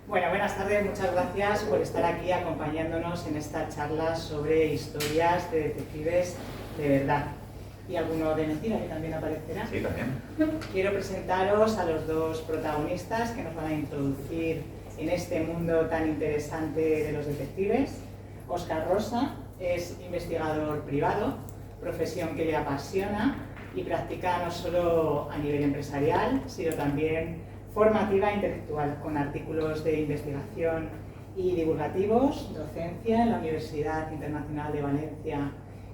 Bueno, buenas tardes, muchas gracias por estar aquí acompañándonos en esta charla sobre historias de detectives de verdad. Y alguno de mentira que también aparecerá. Sí, también. Quiero presentaros a los dos protagonistas que nos van a introducir en este mundo tan interesante de los detectives. Óscar Rosa es investigador privado, profesión que le apasiona y practica no solo a nivel empresarial, sino también formativa e intelectual, con artículos de investigación y divulgativos, docencia en la Universidad Internacional de Valencia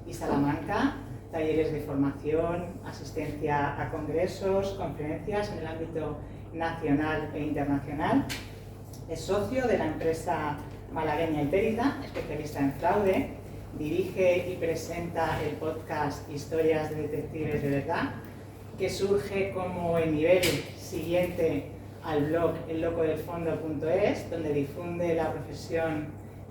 y Salamanca, talleres de formación, asistencia a congresos, conferencias en el ámbito nacional e internacional. Es socio de la empresa malagueña Itérita, especialista en fraude. Dirige y presenta el podcast Historias de Detectives de Verdad, que surge como el nivel siguiente al blog ellocodelfondo.es, donde difunde la profesión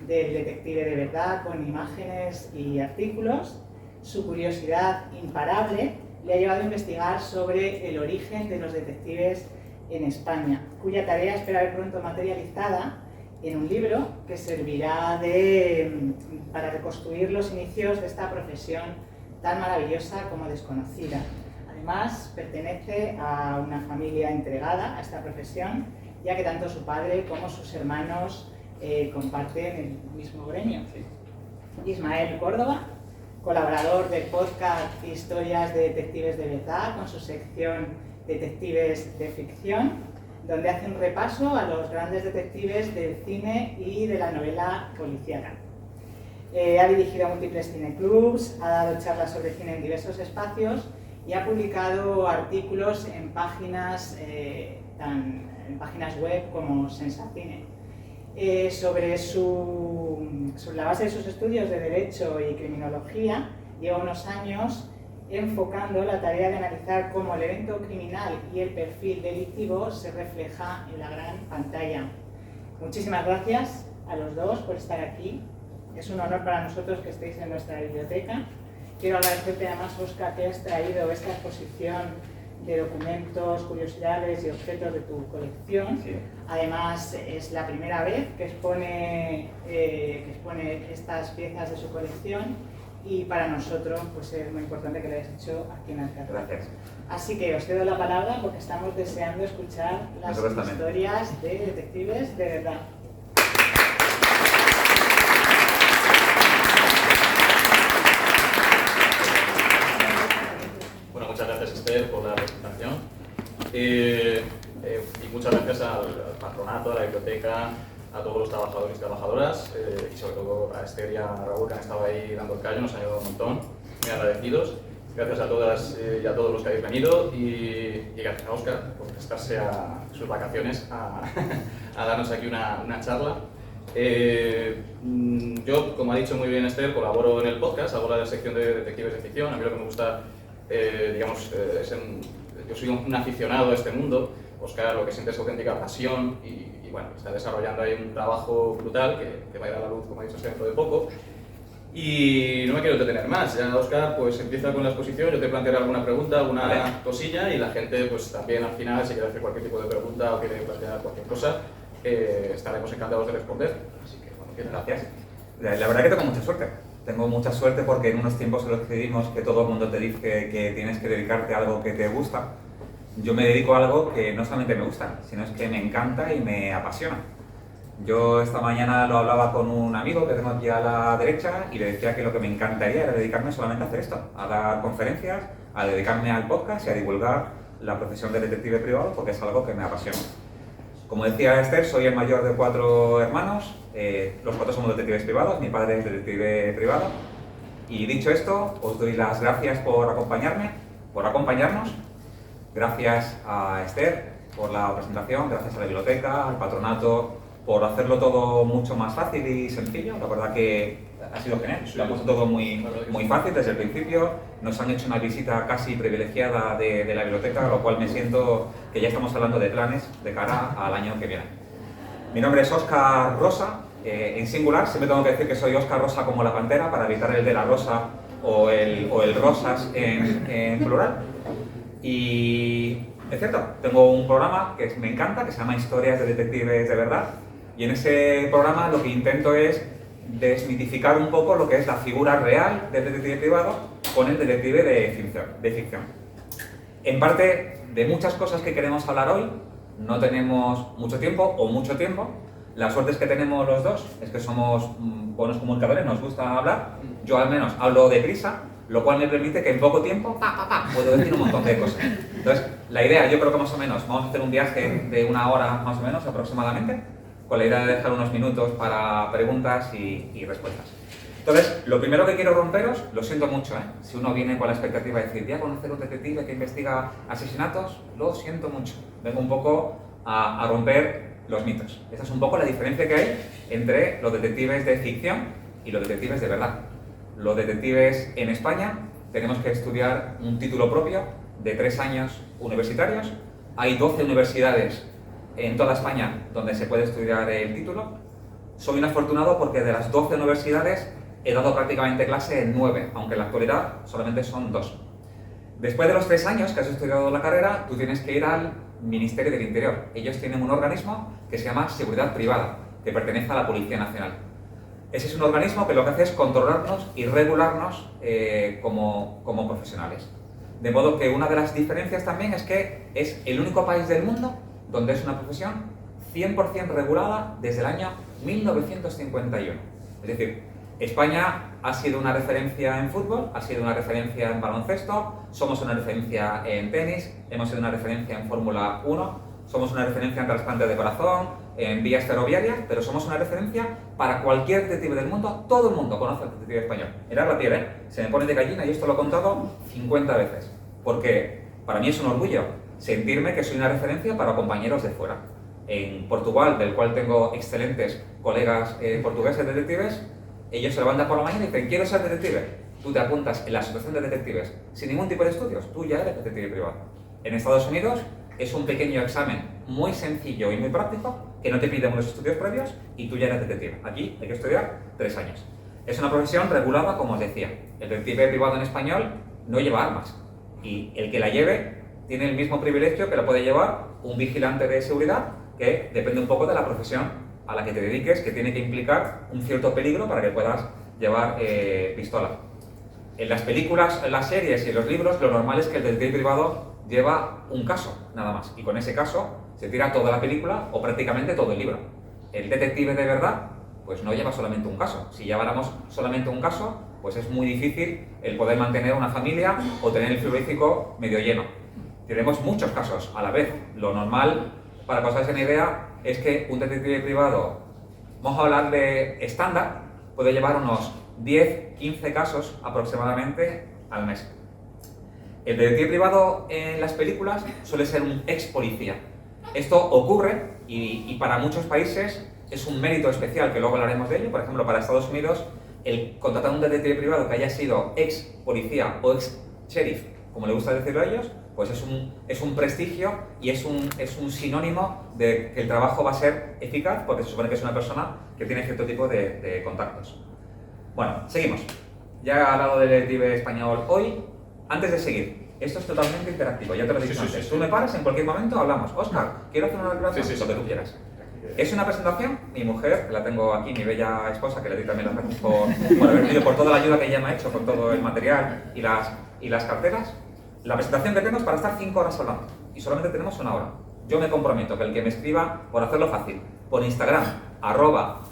del detective de verdad con imágenes y artículos. Su curiosidad imparable le ha llevado a investigar sobre el origen de los detectives en España, cuya tarea espera ver pronto materializada en un libro que servirá para reconstruir los inicios de esta profesión tan maravillosa como desconocida. Además, pertenece a una familia entregada a esta profesión, ya que tanto su padre como sus hermanos comparten el mismo gremio. Ismael Córdoba, colaborador del podcast Historias de Detectives de Verdad, con su sección Detectives de Ficción, donde hace un repaso a los grandes detectives del cine y de la novela policíaca. Ha dirigido múltiples cineclubs, ha dado charlas sobre cine en diversos espacios y ha publicado artículos en páginas web como Sensacine. Sobre la base de sus estudios de Derecho y Criminología, lleva unos años enfocando la tarea de analizar cómo el evento criminal y el perfil delictivo se refleja en la gran pantalla. Muchísimas gracias a los dos por estar aquí. Es un honor para nosotros que estéis en nuestra biblioteca. Quiero agradecerte además, Óscar, que has traído esta exposición de documentos, curiosidades y objetos de tu colección. Sí. Además, es la primera vez que expone estas piezas de su colección y para nosotros pues, es muy importante que lo hayas hecho aquí en Alcázar. Gracias. Así que os cedo la palabra porque estamos deseando escuchar las historias de detectives de verdad. Bueno, muchas gracias, Esther, por la presentación. Y muchas gracias al patronato, a la biblioteca, a todos los trabajadores y trabajadoras, y sobre todo a Esther y a Raúl, que han estado ahí dando el callo, nos han ayudado un montón, muy agradecidos. Gracias a todas y a todos los que habéis venido y gracias a Óscar por prestarse a sus vacaciones a darnos aquí una charla. Yo, como ha dicho muy bien Esther, colaboro en el podcast, hago la sección de detectives de ficción. A mí lo que me gusta, yo soy un aficionado a este mundo. Óscar lo que siente es auténtica pasión y bueno, está desarrollando ahí un trabajo brutal que va a ir a la luz, como ha dicho Esther, dentro de poco. Y no me quiero entretener más, ya Óscar pues empieza con la exposición, yo te plantearé alguna pregunta, alguna cosilla y la gente pues también al final si quiere hacer cualquier tipo de pregunta o quiere plantear cualquier cosa, estaremos encantados de responder. Así que bueno, Gracias. La verdad que tengo mucha suerte. Tengo mucha suerte porque en unos tiempos en los que vivimos que todo el mundo te dice que tienes que dedicarte a algo que te gusta. Yo me dedico a algo que no solamente me gusta, sino es que me encanta y me apasiona. Yo esta mañana lo hablaba con un amigo que tengo aquí a la derecha y le decía que lo que me encantaría era dedicarme solamente a hacer esto, a dar conferencias, a dedicarme al podcast y a divulgar la profesión de detective privado porque es algo que me apasiona. Como decía Esther, soy el mayor de 4 hermanos, los 4 somos detectives privados, mi padre es detective privado. Y dicho esto, os doy las gracias por acompañarnos. Gracias a Esther por la presentación, gracias a la biblioteca, al patronato, por hacerlo todo mucho más fácil y sencillo. La verdad que ha sido genial, lo han puesto todo muy fácil desde el principio. Nos han hecho una visita casi privilegiada de la biblioteca, lo cual me siento que ya estamos hablando de planes de cara al año que viene. Mi nombre es Óscar Rosa, en singular, siempre tengo que decir que soy Óscar Rosa como la pantera para evitar el de la rosa o el rosas en plural. Y es cierto, tengo un programa que me encanta, que se llama Historias de Detectives de Verdad, Y en ese programa lo que intento es desmitificar un poco lo que es la figura real del detective privado con el detective de ficción. En parte, de muchas cosas que queremos hablar hoy, no tenemos mucho tiempo o mucho tiempo. La suerte es que tenemos los dos, es que somos buenos comunicadores, nos gusta hablar. Yo al menos hablo deprisa, lo cual me permite que en poco tiempo puedo decir un montón de cosas. Entonces, la idea, yo creo que más o menos, vamos a hacer un viaje de 1 hora más o menos aproximadamente, con la idea de dejar unos minutos para preguntas y respuestas. Entonces, lo primero que quiero romperos, lo siento mucho, si uno viene con la expectativa de decir, voy a conocer un detective que investiga asesinatos, lo siento mucho. Vengo un poco a romper los mitos. Esa es un poco la diferencia que hay entre los detectives de ficción y los detectives de verdad. Los detectives en España tenemos que estudiar un título propio de 3 años universitarios. Hay 12 universidades en toda España donde se puede estudiar el título. Soy un afortunado porque de las 12 universidades he dado prácticamente clase en 9, aunque en la actualidad solamente son 2. Después de los 3 años que has estudiado la carrera, tú tienes que ir al Ministerio del Interior. Ellos tienen un organismo que se llama Seguridad Privada, que pertenece a la Policía Nacional. Ese es un organismo que lo que hace es controlarnos y regularnos como profesionales. De modo que una de las diferencias también es que es el único país del mundo donde es una profesión 100% regulada desde el año 1951. Es decir, España ha sido una referencia en fútbol, ha sido una referencia en baloncesto, somos una referencia en tenis, hemos sido una referencia en Fórmula 1, somos una referencia en trasplante de corazón, en vías ferroviarias, pero somos una referencia para cualquier detective del mundo. Todo el mundo conoce al detective español. Mirad la piel, se me pone de gallina y esto lo he contado 50 veces, porque para mí es un orgullo sentirme que soy una referencia para compañeros de fuera. En Portugal, del cual tengo excelentes colegas portugueses detectives, ellos se levantan por la mañana y dicen, quiero ser detective. Tú te apuntas en la asociación de detectives sin ningún tipo de estudios, tú ya eres detective privado. En Estados Unidos es un pequeño examen muy sencillo y muy práctico que no te pide unos estudios previos y tú ya eres detective. Aquí hay que estudiar 3 años. Es una profesión regulada, como os decía. El detective privado en español no lleva armas y el que la lleve tiene el mismo privilegio que lo puede llevar un vigilante de seguridad, que depende un poco de la profesión a la que te dediques, que tiene que implicar un cierto peligro para que puedas llevar pistola. En las películas, en las series y en los libros, lo normal es que el detective privado lleva un caso, nada más, y con ese caso se tira toda la película o prácticamente todo el libro. El detective de verdad, pues no lleva solamente un caso. Si lleváramos solamente un caso, pues es muy difícil el poder mantener una familia o tener el frigorífico medio lleno. Tenemos muchos casos a la vez. Lo normal, para que os hagáis una idea, es que un detective privado, vamos a hablar de estándar, puede llevar unos 10-15 casos aproximadamente al mes. El detective privado en las películas suele ser un ex policía. Esto ocurre y para muchos países es un mérito especial, que luego hablaremos de ello. Por ejemplo, para Estados Unidos, el contratar a un detective privado que haya sido ex policía o ex sheriff, como le gusta decirlo a ellos, pues es un prestigio y es un sinónimo de que el trabajo va a ser eficaz, porque se supone que es una persona que tiene cierto tipo de contactos. Bueno, seguimos. Ya he hablado del detective español hoy. Antes de seguir, esto es totalmente interactivo, ya te lo he dicho antes. Tú me paras, en cualquier momento hablamos. Óscar, quiero hacer una declaración, lo que tú quieras. Es una presentación, mi mujer, que la tengo aquí, mi bella esposa, que le doy también las gracias por haber venido, por toda la ayuda que ella me ha hecho con todo el material y las carteras. La presentación que tengo es para estar 5 horas hablando y solamente tenemos 1 hora. Yo me comprometo que el que me escriba, por hacerlo fácil, por Instagram,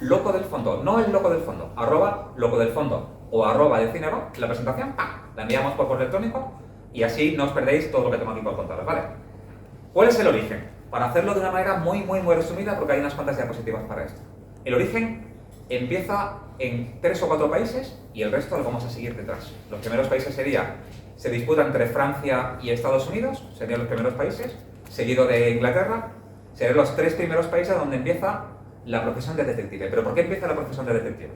@locodelfondo, no el loco del fondo, @locodelfondo o @decinero, la presentación, la enviamos por correo electrónico y así no os perdéis todo lo que tengo aquí por contaros, ¿vale? ¿Cuál es el origen? Para hacerlo de una manera muy resumida, porque hay unas cuantas diapositivas para esto. El origen empieza en 3 o 4 países y el resto lo vamos a seguir detrás. Los primeros países se disputa entre Francia y Estados Unidos, serían los primeros países, seguido de Inglaterra, serían los 3 primeros países donde empieza la profesión de detective. ¿Pero por qué empieza la profesión de detective?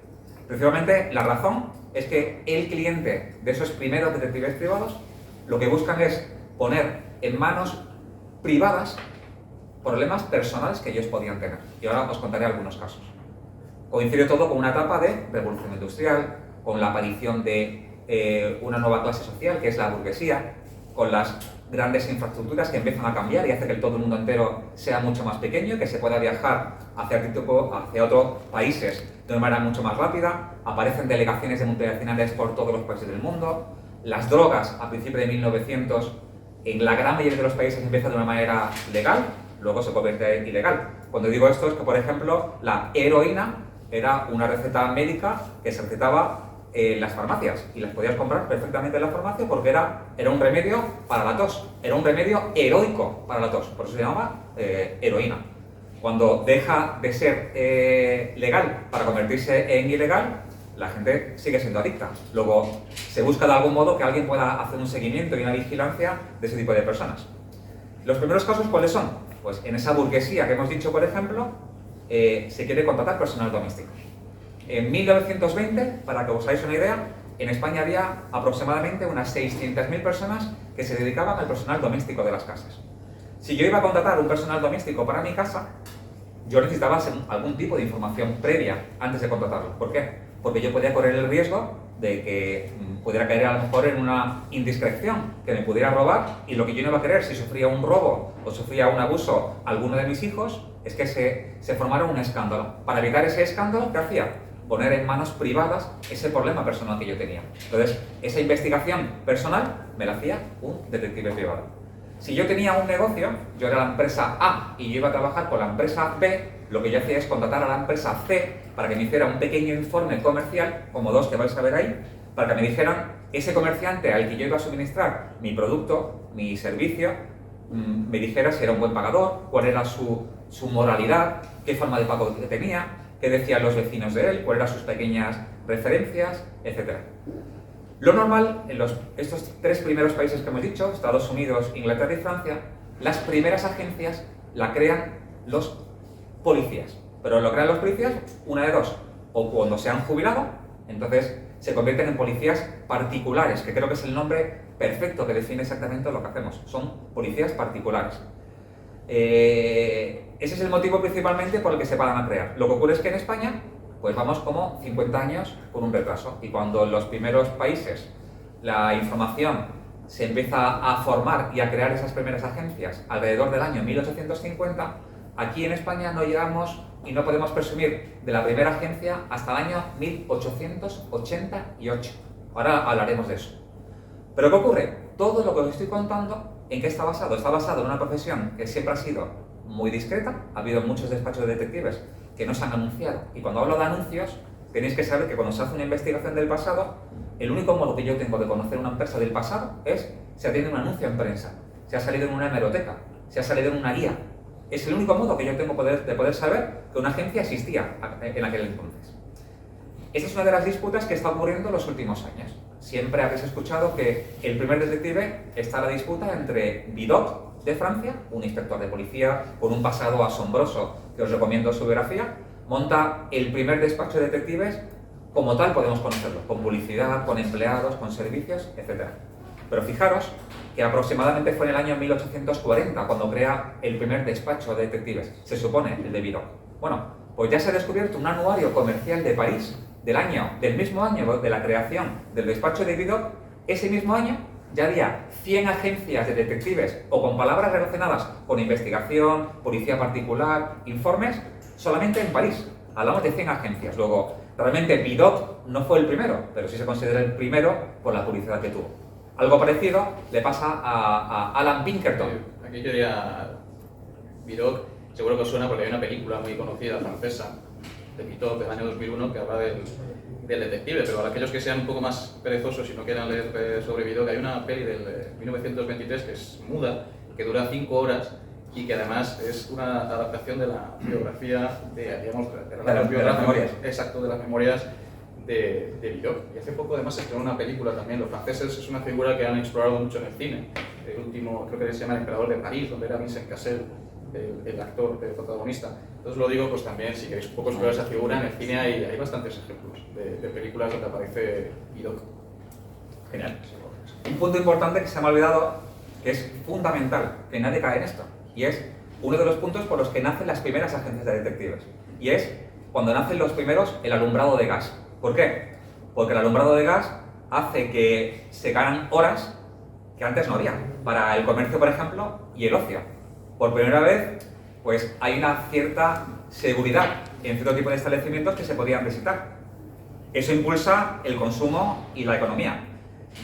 Principalmente la razón es que el cliente de esos primeros detectives privados lo que buscan es poner en manos privadas problemas personales que ellos podían tener. Y ahora os contaré algunos casos. Coincide todo con una etapa de revolución industrial, con la aparición de una nueva clase social, que es la burguesía, con las grandes infraestructuras que empiezan a cambiar y hace que todo el mundo entero sea mucho más pequeño, que se pueda viajar hacia otros países de una manera mucho más rápida. Aparecen delegaciones de multinacionales por todos los países del mundo. Las drogas, a principios de 1900, en la gran mayoría de los países empiezan de una manera legal, luego se convierte en ilegal. Cuando digo esto es que, por ejemplo, la heroína era una receta médica que se recetaba en las farmacias y las podías comprar perfectamente en la farmacia porque era un remedio para la tos, era un remedio heroico para la tos, por eso se llamaba heroína. Cuando deja de ser legal para convertirse en ilegal, la gente sigue siendo adicta. Luego se busca de algún modo que alguien pueda hacer un seguimiento y una vigilancia de ese tipo de personas. ¿Los primeros casos cuáles son? Pues en esa burguesía que hemos dicho, por ejemplo, se quiere contratar personal doméstico. En 1920, para que os hagáis una idea, en España había aproximadamente unas 600.000 personas que se dedicaban al personal doméstico de las casas. Si yo iba a contratar un personal doméstico para mi casa, yo necesitaba algún tipo de información previa antes de contratarlo. ¿Por qué? Porque yo podía correr el riesgo de que pudiera caer a lo mejor en una indiscreción, que me pudiera robar, y lo que yo no iba a querer si sufría un robo o sufría un abuso alguno de mis hijos es que se formara un escándalo. Para evitar ese escándalo, ¿qué hacía? Poner en manos privadas ese problema personal que yo tenía. Entonces, esa investigación personal me la hacía un detective privado. Si yo tenía un negocio, yo era la empresa A y yo iba a trabajar con la empresa B, lo que yo hacía es contratar a la empresa C para que me hiciera un pequeño informe comercial, como dos que vais a ver ahí, para que me dijeran ese comerciante al que yo iba a suministrar mi producto, mi servicio, me dijera si era un buen pagador, cuál era su moralidad, qué forma de pago tenía, qué decían los vecinos de él, cuáles eran sus pequeñas referencias, etc. Lo normal, en estos tres primeros países que hemos dicho, Estados Unidos, Inglaterra y Francia, las primeras agencias la crean los policías. Pero lo crean los policías, una de dos, o cuando se han jubilado, entonces se convierten en policías particulares, que creo que es el nombre perfecto que define exactamente lo que hacemos. Son policías particulares. Ese es el motivo principalmente por el que se van a crear. Lo que ocurre es que en España, pues vamos como 50 años con un retraso. Y cuando en los primeros países la información se empieza a formar y a crear esas primeras agencias alrededor del año 1850, aquí en España no llegamos y no podemos presumir de la primera agencia hasta el año 1888. Ahora hablaremos de eso. Pero ¿qué ocurre? Todo lo que os estoy contando, ¿en qué está basado? Está basado en una profesión que siempre ha sido muy discreta. Ha habido muchos despachos de detectives que no se han anunciado. Y cuando hablo de anuncios, tenéis que saber que cuando se hace una investigación del pasado, el único modo que yo tengo de conocer una empresa del pasado es si ha tenido un anuncio en prensa, si ha salido en una hemeroteca, si ha salido en una guía. Es el único modo que yo tengo de poder saber que una agencia existía en aquel entonces. Esta es una de las disputas que está ocurriendo en los últimos años. Siempre habéis escuchado que el primer detective está la disputa entre Vidocq, de Francia, un inspector de policía con un pasado asombroso, que os recomiendo su biografía, monta el primer despacho de detectives como tal podemos conocerlo, con publicidad, con empleados, con servicios, etc. Pero fijaros que aproximadamente fue en el año 1840 cuando crea el primer despacho de detectives, se supone el de Vidocq. Bueno, pues ya se ha descubierto un anuario comercial de París del mismo año de la creación del despacho de Vidocq. Ese mismo año ya había 100 agencias de detectives o con palabras relacionadas con investigación, policía particular, informes, solamente en París. Hablamos de 100 agencias. Luego, realmente Vidocq no fue el primero, pero sí se considera el primero por la publicidad que tuvo. Algo parecido le pasa a Alan Pinkerton. Aquí quería... Vidocq, seguro que os suena porque hay una película muy conocida francesa, de Vidocq, del año 2001, que habla del detective, pero para aquellos que sean un poco más perezosos y no quieran leer sobre Vidocq, hay una peli del 1923 que es muda, que dura 5 horas y que además es una adaptación de la biografía de las memorias. Exacto, de las memorias de Vidocq. Y hace poco además se estrenó una película también. Los franceses es una figura que han explorado mucho en el cine. El último, creo que se llama El Emperador de París, donde era Vincent Cassel el actor, el protagonista. Entonces lo digo pues también, si queréis un poco explorar esa figura, en el cine hay bastantes ejemplos de películas donde aparece Vidocq. Genial. Un punto importante que se me ha olvidado, que es fundamental, que nadie cae en esto, y es uno de los puntos por los que nacen las primeras agencias de detectives, y es cuando nacen los primeros el alumbrado de gas. ¿Por qué? Porque el alumbrado de gas hace que se ganan horas que antes no había, para el comercio, por ejemplo, y el ocio. Por primera vez, pues hay una cierta seguridad en cierto tipo de establecimientos que se podían visitar. Eso impulsa el consumo y la economía.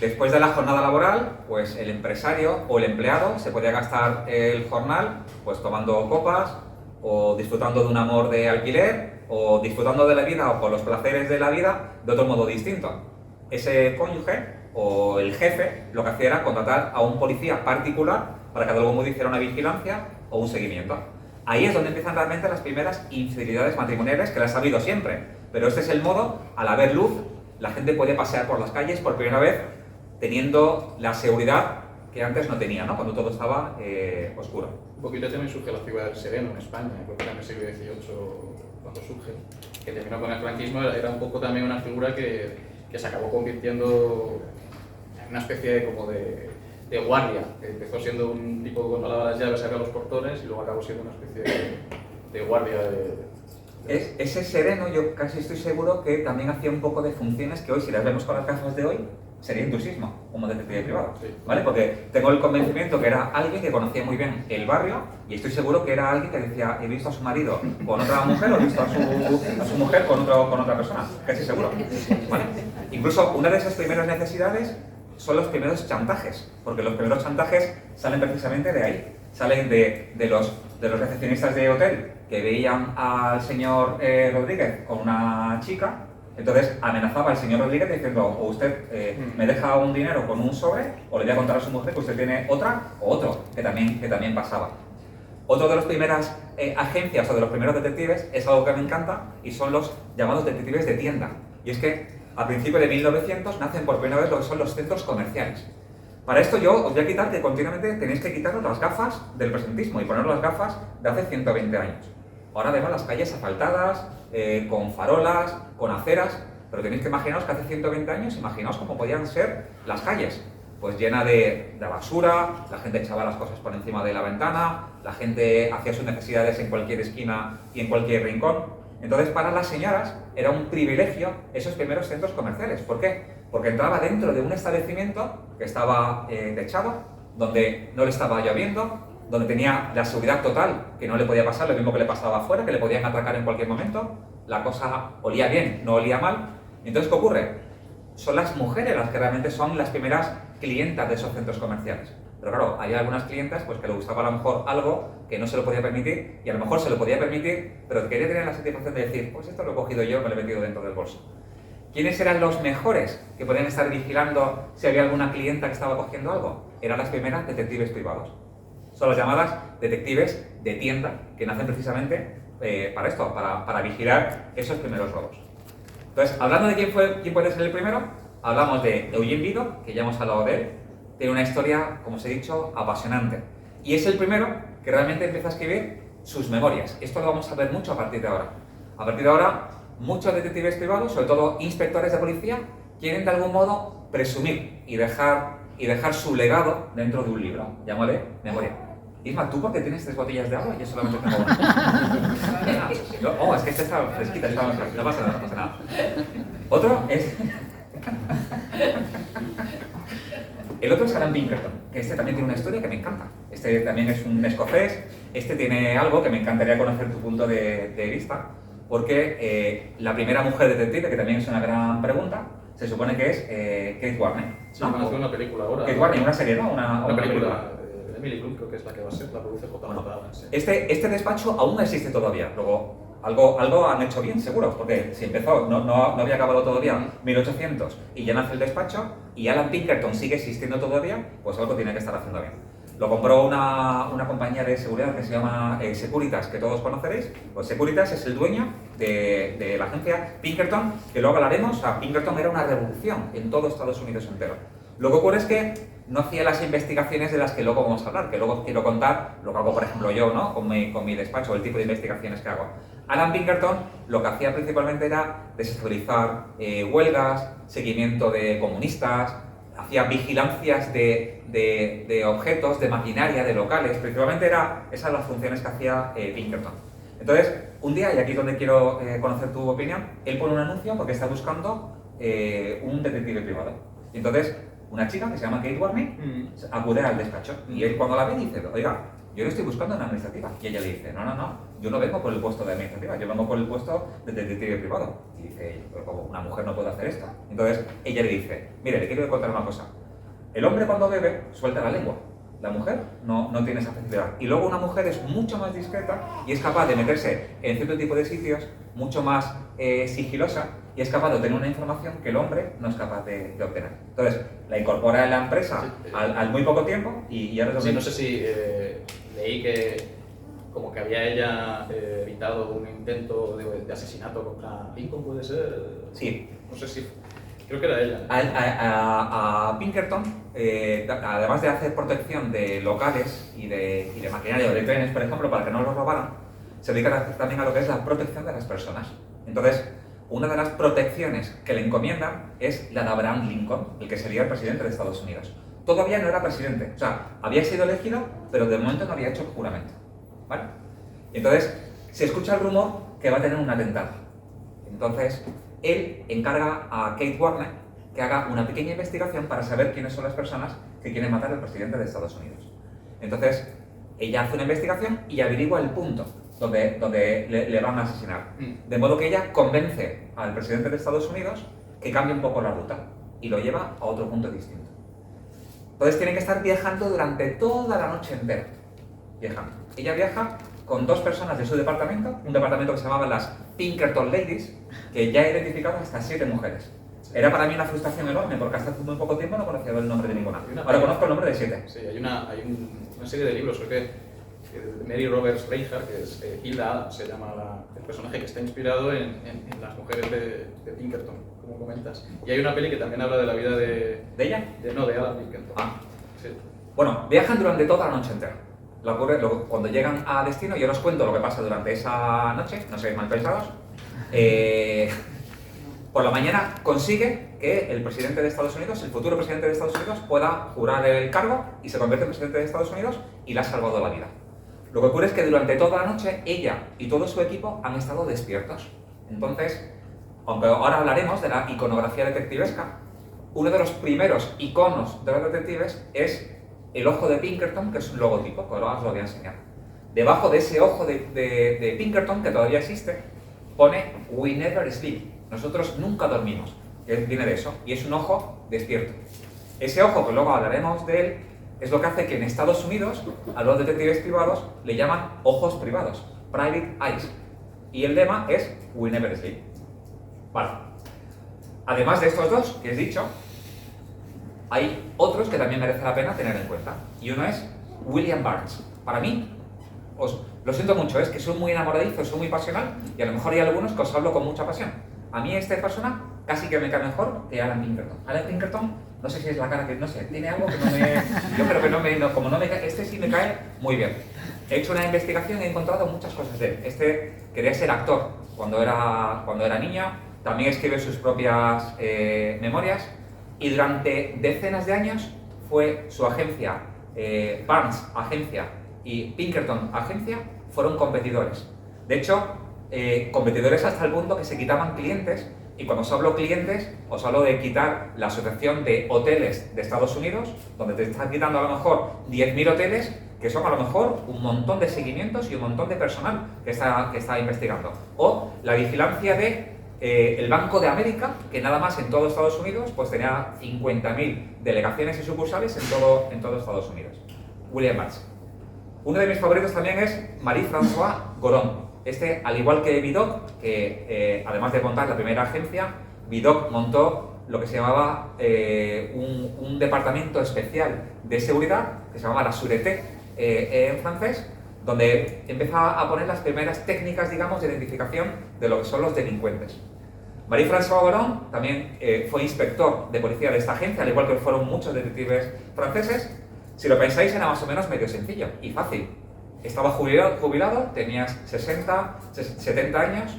Después de la jornada laboral, pues el empresario o el empleado se podía gastar el jornal pues tomando copas o disfrutando de un amor de alquiler o disfrutando de la vida o con los placeres de la vida de otro modo distinto. Ese cónyuge o el jefe lo que hacía era contratar a un policía particular para que de algún modo hiciera una vigilancia o un seguimiento. Ahí es donde empiezan realmente las primeras infidelidades matrimoniales, que las ha habido siempre. Pero este es el modo, al haber luz, la gente puede pasear por las calles por primera vez teniendo la seguridad que antes no tenía, ¿no? Cuando todo estaba oscuro. Un poquito también surge la figura del sereno en España, creo que era en el siglo XVIII cuando surge, que terminó con el franquismo, era un poco también una figura que se acabó convirtiendo en una especie de guardia, que empezó siendo un tipo que controlaba las llaves, abría los portones y luego acabó siendo una especie de guardia Ese sereno yo casi estoy seguro que también hacía un poco de funciones que hoy, si las vemos con las gafas de hoy, sería intrusismo, como detective privado, ¿vale? Porque tengo el convencimiento que era alguien que conocía muy bien el barrio y estoy seguro que era alguien que decía, he visto a su marido con otra mujer o he visto a su mujer con otra persona, casi seguro, ¿vale? Incluso una de esas primeras necesidades son los primeros chantajes, porque los primeros chantajes salen precisamente de ahí, salen de los recepcionistas de hotel que veían al señor Rodríguez con una chica. Entonces amenazaba al señor Rodríguez diciendo, o usted me deja un dinero con un sobre, o le voy a contar a su mujer que usted tiene otra o otro, que también pasaba. Otro de las primeras agencias o de los primeros detectives es algo que me encanta y son los llamados detectives de tienda. Y es que a principios de 1900 nacen por primera vez lo que son los centros comerciales. Para esto yo os voy a quitar que continuamente tenéis que quitaros las gafas del presentismo y poner las gafas de hace 120 años. Ahora además las calles asfaltadas, con farolas, con aceras, pero tenéis que imaginaros que hace 120 años, imaginaos cómo podían ser las calles. Pues llena de basura, la gente echaba las cosas por encima de la ventana, la gente hacía sus necesidades en cualquier esquina y en cualquier rincón. Entonces para las señoras era un privilegio esos primeros centros comerciales. ¿Por qué? Porque entraba dentro de un establecimiento que estaba techado, donde no le estaba lloviendo, donde tenía la seguridad total, que no le podía pasar lo mismo que le pasaba afuera, que le podían atracar en cualquier momento, la cosa olía bien, no olía mal. Entonces, ¿qué ocurre? Son las mujeres las que realmente son las primeras clientas de esos centros comerciales. Pero claro, hay algunas clientas pues, que le gustaba a lo mejor algo que no se lo podía permitir, y a lo mejor se lo podía permitir, pero quería tener la satisfacción de decir, pues esto lo he cogido yo, me lo he metido dentro del bolso. ¿Quiénes eran los mejores que podían estar vigilando si había alguna clienta que estaba cogiendo algo? Eran las primeras detectives privados. Son las llamadas detectives de tienda, que nacen precisamente para esto, para vigilar esos primeros robos. Entonces, hablando de quién puede ser el primero, hablamos de Eugene Bido, que ya hemos hablado de él. Tiene una historia, como os he dicho, apasionante. Y es el primero que realmente empieza a escribir sus memorias. Esto lo vamos a ver mucho a partir de ahora. A partir de ahora, muchos detectives privados, sobre todo inspectores de policía, quieren de algún modo presumir y dejar su legado dentro de un libro. Llámale memoria. Isma, ¿tú por qué tienes 3 botellas de agua y yo solamente tengo una? Oh, es que esta está fresquita, no pasa nada, no pasa nada. Otro es... El otro es Alan Pinkerton, que este también tiene una historia que me encanta. Este también es un escocés, este tiene algo que me encantaría conocer tu punto de vista, porque la primera mujer detective, que también es una gran pregunta, se supone que es Kate Warner. Sí, van a hacer una película ahora. Kate Warner, una serie, ¿no? Una película. Emily Blunt creo que es la que va a ser, la produce J.J. Abrams. Este despacho aún no existe todavía. Luego, algo han hecho bien, seguro, porque si empezó, no había acabado todavía 1800 y ya nace el despacho y Alan Pinkerton sigue existiendo todavía, pues algo tiene que estar haciendo bien. Lo compró una compañía de seguridad que se llama Securitas, que todos conoceréis. Pues Securitas es el dueño de la agencia Pinkerton, que luego hablaremos. O sea, Pinkerton era una revolución en todo Estados Unidos entero. Lo que ocurre es que no hacía las investigaciones de las que luego vamos a hablar, que luego quiero contar lo que hago, por ejemplo, yo, ¿no? con mi despacho, el tipo de investigaciones que hago. Alan Pinkerton lo que hacía principalmente era desestabilizar huelgas, seguimiento de comunistas, hacía vigilancias de objetos, de maquinaria, de locales. Principalmente esas las funciones que hacía Pinkerton. Entonces, un día, y aquí es donde quiero conocer tu opinión, él pone un anuncio porque está buscando un detective privado. Y entonces una chica que se llama Kate Warner acude al despacho y él cuando la ve dice, oiga, yo no estoy buscando una administrativa. Y ella le dice, no, yo no vengo por el puesto de administrativa, yo vengo por el puesto de detective privado. Y dice, pero como una mujer no puede hacer esto. Entonces ella le dice, mire, le quiero contar una cosa. El hombre cuando bebe suelta la lengua. La mujer no tiene esa facilidad. Y luego una mujer es mucho más discreta y es capaz de meterse en cierto tipo de sitios mucho más sigilosa y es capaz de obtener una información que el hombre no es capaz de obtener. Entonces, la incorpora en la empresa al muy poco tiempo y ahora es lo no sé si leí que como que había ella evitado un intento de asesinato contra Lincoln, ¿puede ser? Sí. No sé si... Creo que era ella. A Pinkerton, además de hacer protección de locales y de maquinaria de trenes, por ejemplo, para que no los robaran, se dedica también a lo que es la protección de las personas. Entonces, una de las protecciones que le encomiendan es la de Abraham Lincoln, el que sería el presidente de Estados Unidos. Todavía no era presidente, o sea, había sido elegido, pero de momento no había hecho el juramento. ¿Vale? Y entonces, se escucha el rumor que va a tener un atentado. Entonces, él encarga a Kate Warner que haga una pequeña investigación para saber quiénes son las personas que quieren matar al presidente de Estados Unidos. Entonces, ella hace una investigación y averigua el punto donde le van a asesinar. De modo que ella convence al presidente de Estados Unidos que cambie un poco la ruta y lo lleva a otro punto distinto. Entonces tienen que estar viajando durante toda la noche entera. Viajando. Ella viaja con 2 personas de su departamento, un departamento que se llamaba las Pinkerton Ladies, que ya he identificado hasta 7 mujeres. Era para mí una frustración enorme, porque hasta hace muy poco tiempo no conocía el nombre de ninguna. Ahora conozco el nombre de 7. Sí, hay una serie de libros, creo que Mary Roberts Reinhardt, que es Hilda, se llama el personaje que está inspirado en las mujeres de Pinkerton, como comentas. Y hay una peli que también habla de la vida de... ¿De ella? No, de Alan Pinkerton. Sí. Bueno, viajan durante toda la noche entera. Cuando llegan a destino, yo os cuento lo que pasa durante esa noche, no seáis mal pensados. Por la mañana consigue que el presidente de Estados Unidos, el futuro presidente de Estados Unidos, pueda jurar el cargo y se convierte en presidente de Estados Unidos y le ha salvado la vida. Lo que ocurre es que durante toda la noche ella y todo su equipo han estado despiertos. Entonces, aunque ahora hablaremos de la iconografía detectivesca, uno de los primeros iconos de los detectives es el ojo de Pinkerton, que es un logotipo, que ahora os lo voy a enseñar. Debajo de ese ojo de Pinkerton, que todavía existe, pone "We never sleep", nosotros nunca dormimos, que viene de eso, y es un ojo despierto. Ese ojo, que luego hablaremos de él, es lo que hace que en Estados Unidos a los detectives privados le llaman ojos privados, private eyes, y el lema es "We never sleep". Vale. Además de estos 2 que he dicho, hay otros que también merece la pena tener en cuenta, y uno es William Barnes. Para mí, lo siento mucho, es que soy muy enamoradizo, soy muy pasional, y a lo mejor hay algunos que os hablo con mucha pasión. A mí esta persona casi que me cae mejor que Alan Pinkerton. Alan Pinkerton, no sé si es la cara que, no sé, tiene algo que no me... Yo creo que como no me cae, este sí me cae muy bien. He hecho una investigación y he encontrado muchas cosas de él. Este quería ser actor cuando era niño, también escribe sus propias memorias, y durante decenas de años fue su agencia, Barnes Agencia y Pinkerton Agencia, fueron competidores. De hecho, competidores hasta el punto que se quitaban clientes, y cuando os hablo clientes, os hablo de quitar la asociación de hoteles de Estados Unidos, donde te están quitando a lo mejor 10.000 hoteles, que son a lo mejor un montón de seguimientos y un montón de personal que está investigando. O la vigilancia de el Banco de América, que nada más en todo Estados Unidos pues tenía 50.000 delegaciones y sucursales en todo Estados Unidos. William Barnes. Uno de mis favoritos también es Marie-Françoise Goron. Este, al igual que Vidocq, que además de montar la primera agencia, Vidocq montó lo que se llamaba un departamento especial de seguridad, que se llamaba la Sûreté en francés, donde empezó a poner las primeras técnicas, digamos, de identificación de lo que son los delincuentes. Marie-Françoise Goron también fue inspector de policía de esta agencia, al igual que fueron muchos detectives franceses. Si lo pensáis, era más o menos medio sencillo y fácil. Estaba jubilado, tenías 60, 70 años,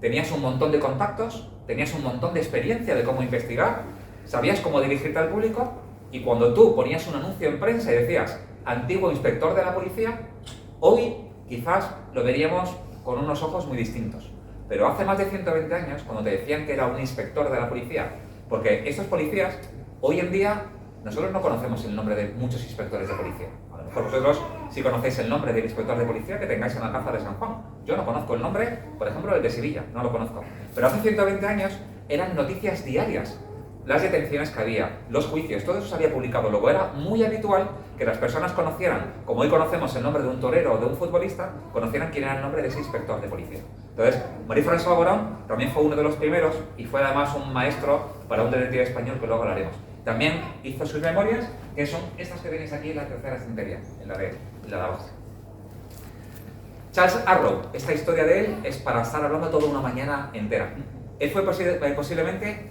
tenías un montón de contactos, tenías un montón de experiencia de cómo investigar, sabías cómo dirigirte al público, y cuando tú ponías un anuncio en prensa y decías "antiguo inspector de la policía", hoy quizás lo veríamos con unos ojos muy distintos. Pero hace más de 120 años, cuando te decían que era un inspector de la policía, porque estos policías hoy en día nosotros no conocemos el nombre de muchos inspectores de policía. A lo mejor vosotros sí conocéis el nombre del inspector de policía que tengáis en la Alcázar de San Juan. Yo no conozco el nombre, por ejemplo, el de Sevilla, no lo conozco. Pero hace 120 años eran noticias diarias. Las detenciones que había, los juicios, todo eso se había publicado. Luego era muy habitual que las personas conocieran, como hoy conocemos el nombre de un torero o de un futbolista, conocieran quién era el nombre de ese inspector de policía. Entonces, Marie-François Borón también fue uno de los primeros y fue además un maestro para un detective español que luego hablaremos. También hizo sus memorias, que son estas que tenéis aquí en la tercera estantería, en la de abajo. Charles Arrow, esta historia de él es para estar hablando toda una mañana entera. Él fue posiblemente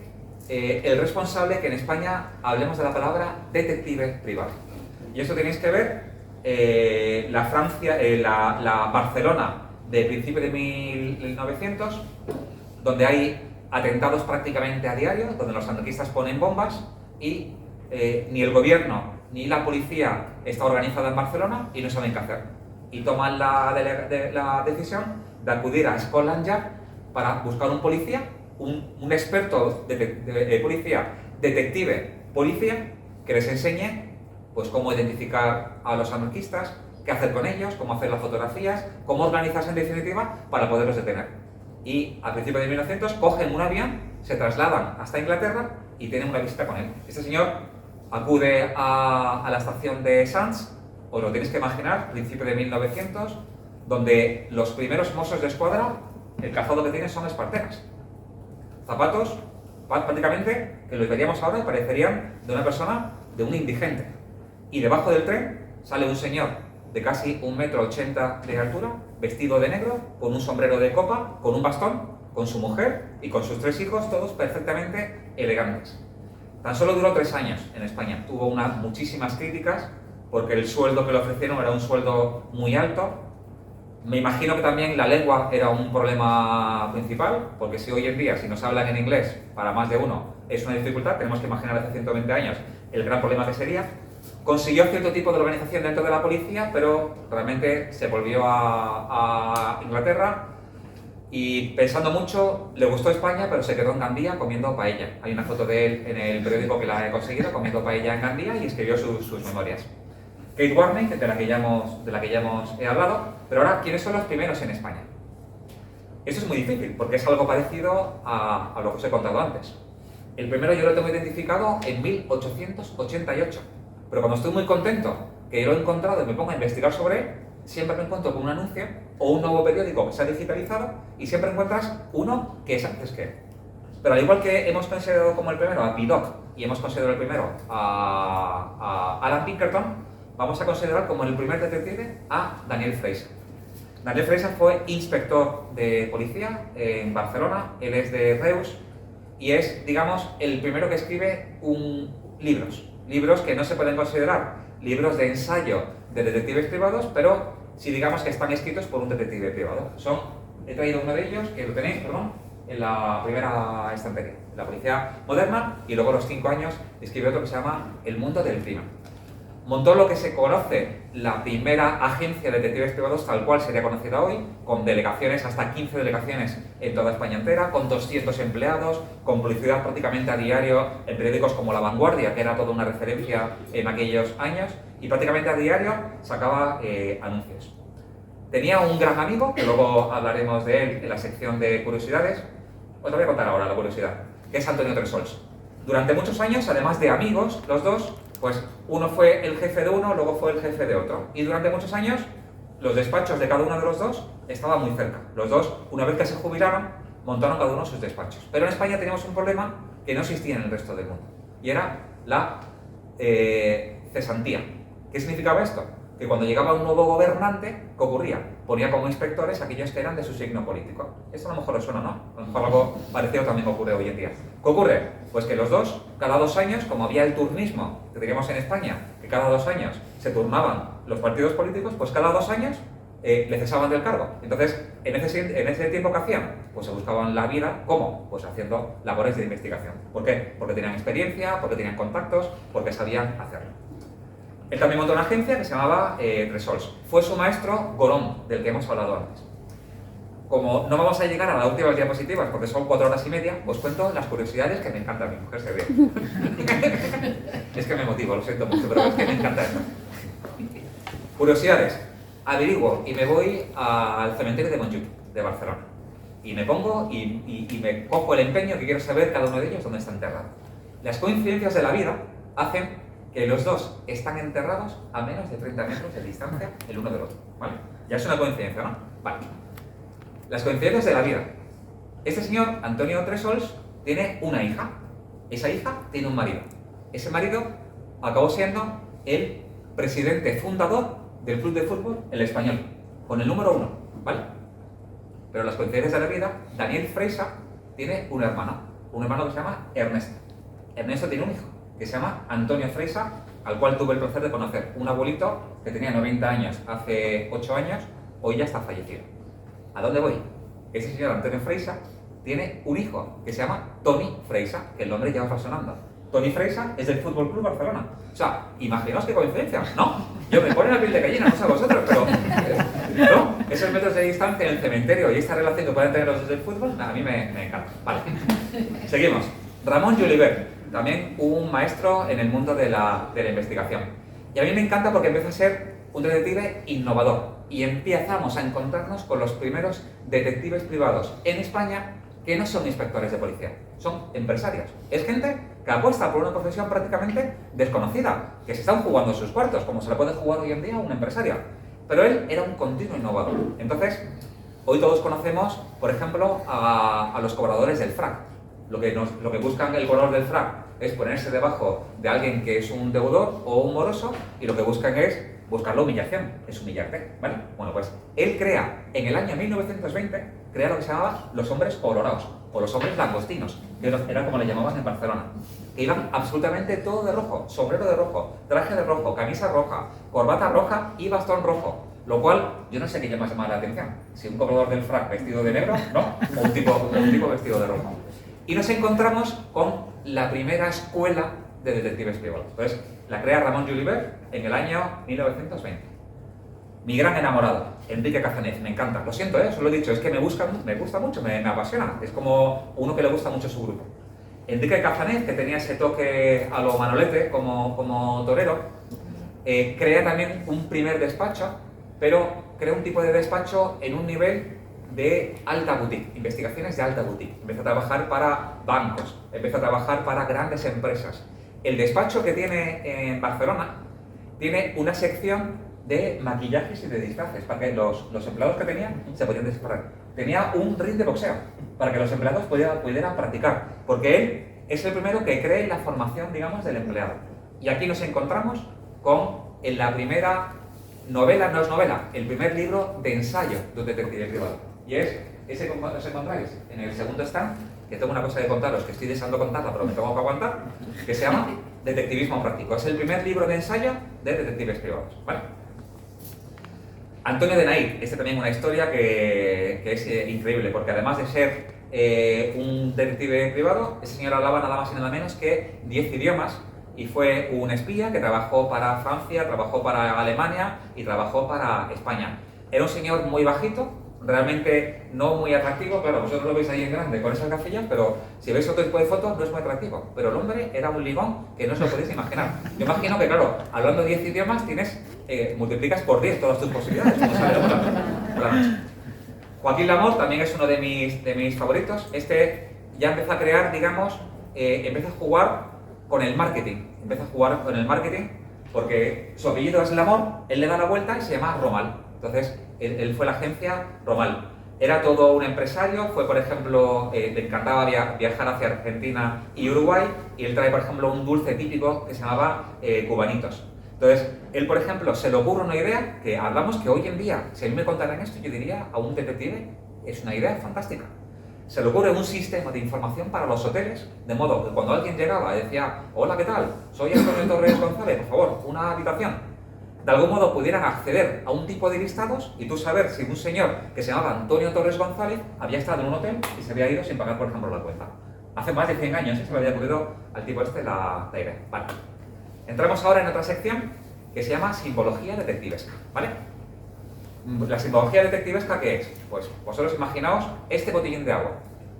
el responsable que en España hablemos de la palabra detective privado. Y eso tenéis que ver la Barcelona de principios de 1900, donde hay atentados prácticamente a diario, donde los anarquistas ponen bombas y ni el gobierno ni la policía está organizada en Barcelona y no saben qué hacer. Y toman la decisión de acudir a Scotland Yard para buscar un policía, un experto de policía, detective policía, que les enseñe pues, cómo identificar a los anarquistas, qué hacer con ellos, cómo hacer las fotografías, cómo organizarse en definitiva para poderlos detener. Y a principios de 1900 cogen un avión, se trasladan hasta Inglaterra y tienen una visita con él. Este señor acude a la estación de Sants, os lo tenéis que imaginar, principio de 1900, donde los primeros mozos de escuadra, el calzado que tienen son esparteras. Zapatos, prácticamente, que los veríamos ahora y parecerían de una persona, de un indigente. Y debajo del tren sale un señor de casi 1,80 m de altura, vestido de negro, con un sombrero de copa, con un bastón, con su mujer y con sus 3 hijos, todos perfectamente elegantes. Tan solo duró 3 años en España. Tuvo muchísimas críticas porque el sueldo que le ofrecieron era un sueldo muy alto. Me imagino que también la lengua era un problema principal, porque si hoy en día, si nos hablan en inglés para más de uno, es una dificultad, tenemos que imaginar hace 120 años el gran problema que sería. Consiguió cierto tipo de organización dentro de la policía, pero realmente se volvió a Inglaterra y pensando mucho, le gustó España, pero se quedó en Gandía comiendo paella. Hay una foto de él en el periódico que la he conseguido, comiendo paella en Gandía, y escribió sus memorias. Kate Warney, de la que ya hemos hablado, pero ahora, ¿quiénes son los primeros en España? Esto es muy difícil, porque es algo parecido a lo que os he contado antes. El primero yo lo tengo identificado en 1888, pero cuando estoy muy contento que lo he encontrado y me pongo a investigar sobre él, siempre me encuentro con un anuncio o un nuevo periódico que se ha digitalizado y siempre encuentras uno que es antes que él. Pero al igual que hemos considerado como el primero a Vidocq y hemos considerado el primero a Alan Pinkerton, vamos a considerar como el primer detective a Daniel Fraser. Daniel Fraser fue inspector de policía en Barcelona, él es de Reus y es, digamos, el primero que escribe libros que no se pueden considerar libros de ensayo de detectives privados, pero sí digamos que están escritos por un detective privado. He traído uno de ellos, que lo tenéis, en la primera estantería, la policía moderna, y luego a los 5 años escribe otro que se llama El mundo del crimen. Montó lo que se conoce la primera agencia de detectives privados tal cual sería conocida hoy, con delegaciones, hasta 15 delegaciones en toda España entera, con 200 empleados, con publicidad prácticamente a diario en periódicos como La Vanguardia, que era toda una referencia en aquellos años, y prácticamente a diario sacaba anuncios. Tenía un gran amigo, que luego hablaremos de él en la sección de curiosidades. Os lo voy a contar ahora la curiosidad, que es Antonio Tresols. Durante muchos años, además de amigos, los dos, pues uno fue el jefe de uno, luego fue el jefe de otro. Y durante muchos años, los despachos de cada uno de los dos estaban muy cerca. Los dos, una vez que se jubilaron, montaron cada uno sus despachos. Pero en España teníamos un problema que no existía en el resto del mundo. Y era la cesantía. ¿Qué significaba esto? Que cuando llegaba un nuevo gobernante, ¿qué ocurría? Ponía como inspectores aquellos que eran de su signo político. Esto a lo mejor os suena, ¿no? A lo mejor algo parecido también ocurre hoy en día. ¿Qué ocurre? Pues que los dos, cada 2 años, como había el turnismo que teníamos en España, que cada 2 años se turnaban los partidos políticos, pues cada 2 años le cesaban del cargo. Entonces, en ese tiempo que hacían, pues se buscaban la vida, ¿cómo? Pues haciendo labores de investigación. ¿Por qué? Porque tenían experiencia, porque tenían contactos, porque sabían hacerlo. Él también montó una agencia que se llamaba Tresols. Fue su maestro Gorón, del que hemos hablado antes. como no vamos a llegar a las últimas diapositivas porque son 4 horas y media, os cuento las curiosidades que me encantan. Mi mujer se ríe. Es que me motivo, lo siento mucho, pero es que me encanta esto. Curiosidades. Averiguo y me voy al cementerio de Montjuïc, de Barcelona. Y me pongo y me cojo el empeño que quiero saber cada uno de ellos dónde está enterrado. Las coincidencias de la vida hacen que los dos están enterrados a menos de 30 metros de distancia el uno del otro, ¿vale? Ya es una coincidencia, ¿no? Vale. Las coincidencias de la vida. Este señor, Antonio Tressols, tiene una hija. Esa hija tiene un marido. Ese marido acabó siendo el presidente fundador del club de fútbol El Español, con el número 1, ¿vale? Pero las coincidencias de la vida, Daniel Freisa tiene un hermano que se llama Ernesto. Ernesto tiene un hijo que se llama Antonio Freisa, al cual tuve el placer de conocer. Un abuelito que tenía 90 años hace 8 años, hoy ya está fallecido. ¿A dónde voy? Ese señor Antonio Freisa tiene un hijo que se llama Toni Freisa, que el nombre ya os va sonando. Toni Freisa es del Fútbol Club Barcelona. O sea, imaginaos qué coincidencia. No, yo me pone la piel de gallina, no sé a vosotros, pero no, esos metros de distancia en el cementerio y esta relación que pueden tener los dos del fútbol, a mí me encanta. Vale, seguimos. Ramón Julibert, también un maestro en el mundo de la investigación. Y a mí me encanta porque empieza a ser un detective innovador y empezamos a encontrarnos con los primeros detectives privados en España que no son inspectores de policía, son empresarios. Es gente que apuesta por una profesión prácticamente desconocida, que se están jugando sus cuartos, como se le puede jugar hoy en día a un empresario. Pero él era un continuo innovador. Entonces, hoy todos conocemos, por ejemplo, a los cobradores del frac. Lo que buscan el cobrador del frac es ponerse debajo de alguien que es un deudor o un moroso, y lo que buscan es buscar la humillación, es humillarte, ¿vale? Bueno, pues él crea, en el año 1920, crea lo que se llamaba los hombres colorados, o los hombres langostinos, que era como le llamaban en Barcelona, que iban absolutamente todo de rojo, sombrero de rojo, traje de rojo, camisa roja, corbata roja y bastón rojo, lo cual, yo no sé qué llama más la atención, si un cobrador del frac vestido de negro, ¿no? O un tipo vestido de rojo. Y nos encontramos con la primera escuela de detectives privados. Entonces, la crea Ramón Julibert en el año 1920. Mi gran enamorado, Enrique Cazanet, me encanta. Lo siento, os lo he dicho, es que me gusta mucho, me apasiona. Es como uno que le gusta mucho su grupo. Enrique Cazanet, que tenía ese toque a lo Manolete como torero, crea también un primer despacho, pero crea un tipo de despacho en un nivel de alta boutique, investigaciones de alta boutique. Empieza a trabajar para bancos, empieza a trabajar para grandes empresas. El despacho que tiene en Barcelona tiene una sección de maquillajes y de disfraces para que los empleados que tenían se podían disfrazar. Tenía un ring de boxeo para que los empleados pudieran practicar, porque él es el primero que cree la formación, digamos, del empleado. Y aquí nos encontramos con la primera novela, no es novela, el primer libro de ensayo de un detective privado. Y es ese que os encontráis en el segundo stand, que tengo una cosa de contaros, que estoy deseando contarla, pero me tengo que aguantar, que se llama Detectivismo Práctico. Es el primer libro de ensayo de detectives privados, ¿vale? Antonio de Nair, también una historia que es increíble, porque además de ser un detective privado, ese señor hablaba nada más y nada menos que 10 idiomas, y fue un espía que trabajó para Francia, trabajó para Alemania y trabajó para España. Era un señor muy bajito, realmente no muy atractivo, claro, vosotros lo veis ahí en grande con esas gafillas, pero si veis otro tipo de fotos no es muy atractivo. Pero el hombre era un ligón que no os lo podéis imaginar. Yo imagino que, claro, hablando 10 idiomas tienes, multiplicas por 10 todas tus posibilidades. Como sale por la noche. Joaquín Lamotte también es uno de mis favoritos. Ya empieza a crear, digamos, empieza a jugar con el marketing. Porque su apellido es Lamotte, él le da la vuelta y se llama Romal. Entonces, él fue la agencia Romal. Era todo un empresario, fue, por ejemplo, le encantaba viajar hacia Argentina y Uruguay, y él trae, por ejemplo, un dulce típico que se llamaba cubanitos. Entonces, él, por ejemplo, se le ocurre una idea que hablamos que hoy en día, si a mí me contaran esto, yo diría a un detective, es una idea fantástica. Se le ocurre un sistema de información para los hoteles, de modo que cuando alguien llegaba y decía, hola, ¿qué tal? Soy Antonio Torres González, por favor, una habitación. De algún modo pudieran acceder a un tipo de listados y tú saber si un señor que se llamaba Antonio Torres González había estado en un hotel y se había ido sin pagar, por ejemplo, la cuenta. Hace más de 100 años se me había ocurrido al tipo la idea. Vale. Entramos ahora en otra sección que se llama Simbología Detectivesca, ¿vale? La simbología detectivesca, ¿qué es? Pues vosotros imaginaos este botellín de agua.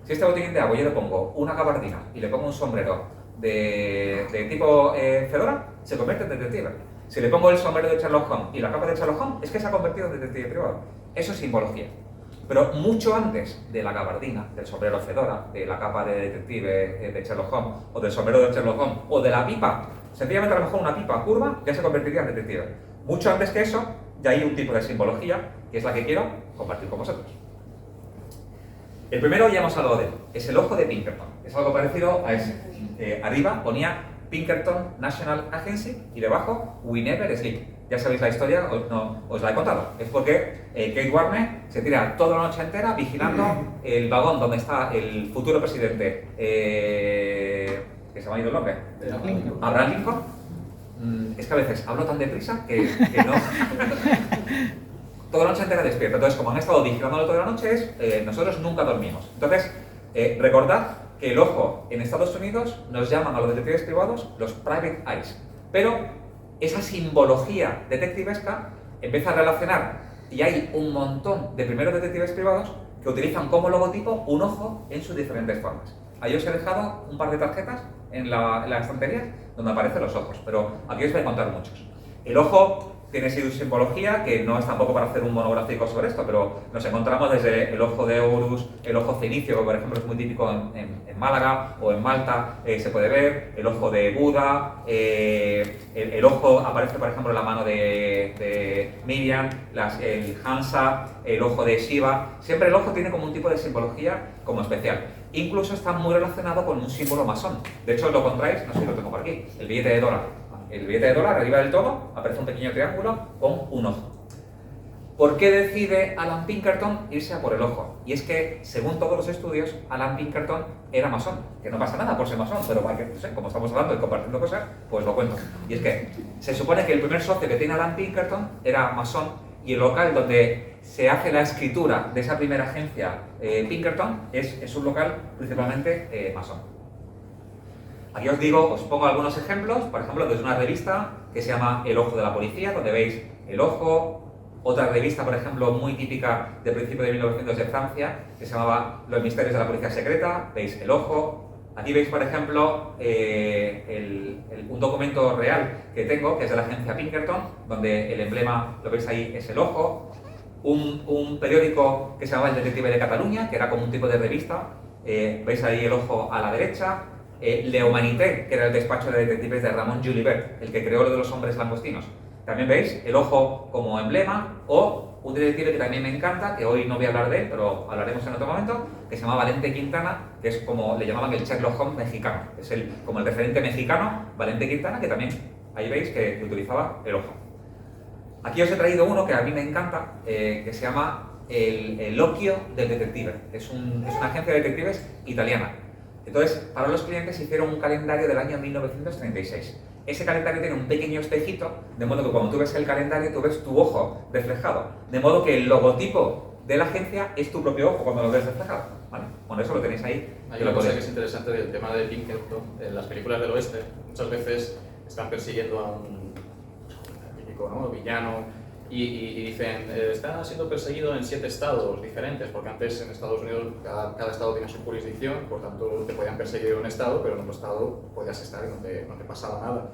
Si este botellín de agua yo le pongo una gabardina y le pongo un sombrero de tipo fedora, se convierte en detective. Si le pongo el sombrero de Sherlock Holmes y la capa de Sherlock Holmes, es que se ha convertido en detective privado. Eso es simbología. Pero mucho antes de la gabardina, del sombrero fedora, de la capa de detective de Sherlock Holmes, o del sombrero de Sherlock Holmes, o de la pipa, sencillamente a lo mejor una pipa curva ya se convertiría en detective. Mucho antes que eso, ya hay un tipo de simbología, que es la que quiero compartir con vosotros. El primero ya hemos hablado de él, es el ojo de Pinkerton. Es algo parecido a ese. Arriba ponía Pinkerton National Agency y debajo We Never Sleep. Ya sabéis la historia, no os la he contado. Es porque Kate Warner se tira toda la noche entera vigilando el vagón donde está el futuro presidente, que se me ha ido el nombre, Abraham Lincoln. Es que a veces hablo tan deprisa que no... Toda la noche entera despierta. Entonces, como han estado vigilándolo toda la noche, nosotros nunca dormimos. Entonces, recordad que el ojo en Estados Unidos nos llaman a los detectives privados los private eyes. Pero esa simbología detectivesca empieza a relacionar, y hay un montón de primeros detectives privados que utilizan como logotipo un ojo en sus diferentes formas. Ahí os he dejado un par de tarjetas en la estantería donde aparecen los ojos, pero aquí os voy a contar muchos. El ojo tiene su simbología, que no es tampoco para hacer un monográfico sobre esto, pero nos encontramos desde el ojo de Horus, el ojo fenicio, que por ejemplo es muy típico en Málaga o en Malta, se puede ver, el ojo de Buda, el ojo aparece por ejemplo en la mano de Miriam, el Hansa, el ojo de Shiva. Siempre el ojo tiene como un tipo de simbología como especial. Incluso está muy relacionado con un símbolo masón. De hecho, lo encontráis, no sé si lo tengo por aquí, el billete de dólar. El billete de dólar, arriba del todo, aparece un pequeño triángulo con un ojo. ¿Por qué decide Alan Pinkerton irse a por el ojo? Y es que, según todos los estudios, Alan Pinkerton era masón. Que no pasa nada por ser masón, pero no sé, como estamos hablando y compartiendo cosas, pues lo cuento. Y es que se supone que el primer socio que tiene Alan Pinkerton era masón, y el local donde se hace la escritura de esa primera agencia Pinkerton es un local principalmente masón. Aquí os digo, os pongo algunos ejemplos, por ejemplo, desde una revista que se llama El Ojo de la Policía, donde veis el ojo. Otra revista, por ejemplo, muy típica de principio de 1900 de Francia, que se llamaba Los Misterios de la Policía Secreta, veis el ojo. Aquí veis, por ejemplo, un documento real que tengo, que es de la agencia Pinkerton, donde el emblema, lo veis ahí, es el ojo. Un periódico que se llamaba El Detective de Cataluña, que era como un tipo de revista, veis ahí el ojo a la derecha. Le Humanité, que era el despacho de detectives de Ramón Julibert, el que creó lo de los hombres langostinos. También veis el ojo como emblema, o un detective que también me encanta, que hoy no voy a hablar de él, pero hablaremos en otro momento, que se llama Valente Quintana, que es como le llamaban el Sherlock Holmes mexicano. Es como el referente mexicano, Valente Quintana, que también, ahí veis que utilizaba el ojo. Aquí os he traído uno que a mí me encanta, que se llama el Occhio del Detective. Es una agencia de detectives italiana. Entonces, para los clientes hicieron un calendario del año 1936. Ese calendario tiene un pequeño espejito, de modo que cuando tú ves el calendario, tú ves tu ojo reflejado. De modo que el logotipo de la agencia es tu propio ojo cuando lo ves reflejado. ¿Vale? Bueno, eso lo tenéis ahí. Hay una cosa que es interesante del tema de Pinkerton. En las películas del oeste, muchas veces están persiguiendo a un típico, ¿no?, villano. Y dicen, está siendo perseguido en 7 estados diferentes, porque antes en Estados Unidos cada estado tiene su jurisdicción, por tanto te podían perseguir en un estado, pero en otro estado podías estar y no te pasaba nada.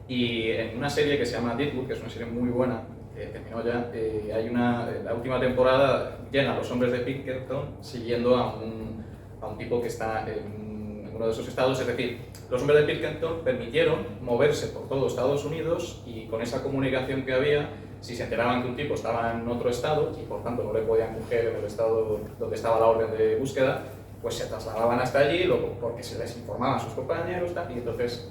Y en una serie que se llama Deadwood, que es una serie muy buena, que terminó ya, la última temporada llena a los hombres de Pinkerton siguiendo a un tipo que está en uno de esos estados. Es decir, los hombres de Pinkerton permitieron moverse por todo Estados Unidos, y con esa comunicación que había, si se enteraban que un tipo estaba en otro estado y por tanto no le podían coger en el estado donde estaba la orden de búsqueda, pues se trasladaban hasta allí porque se les informaban a sus compañeros y entonces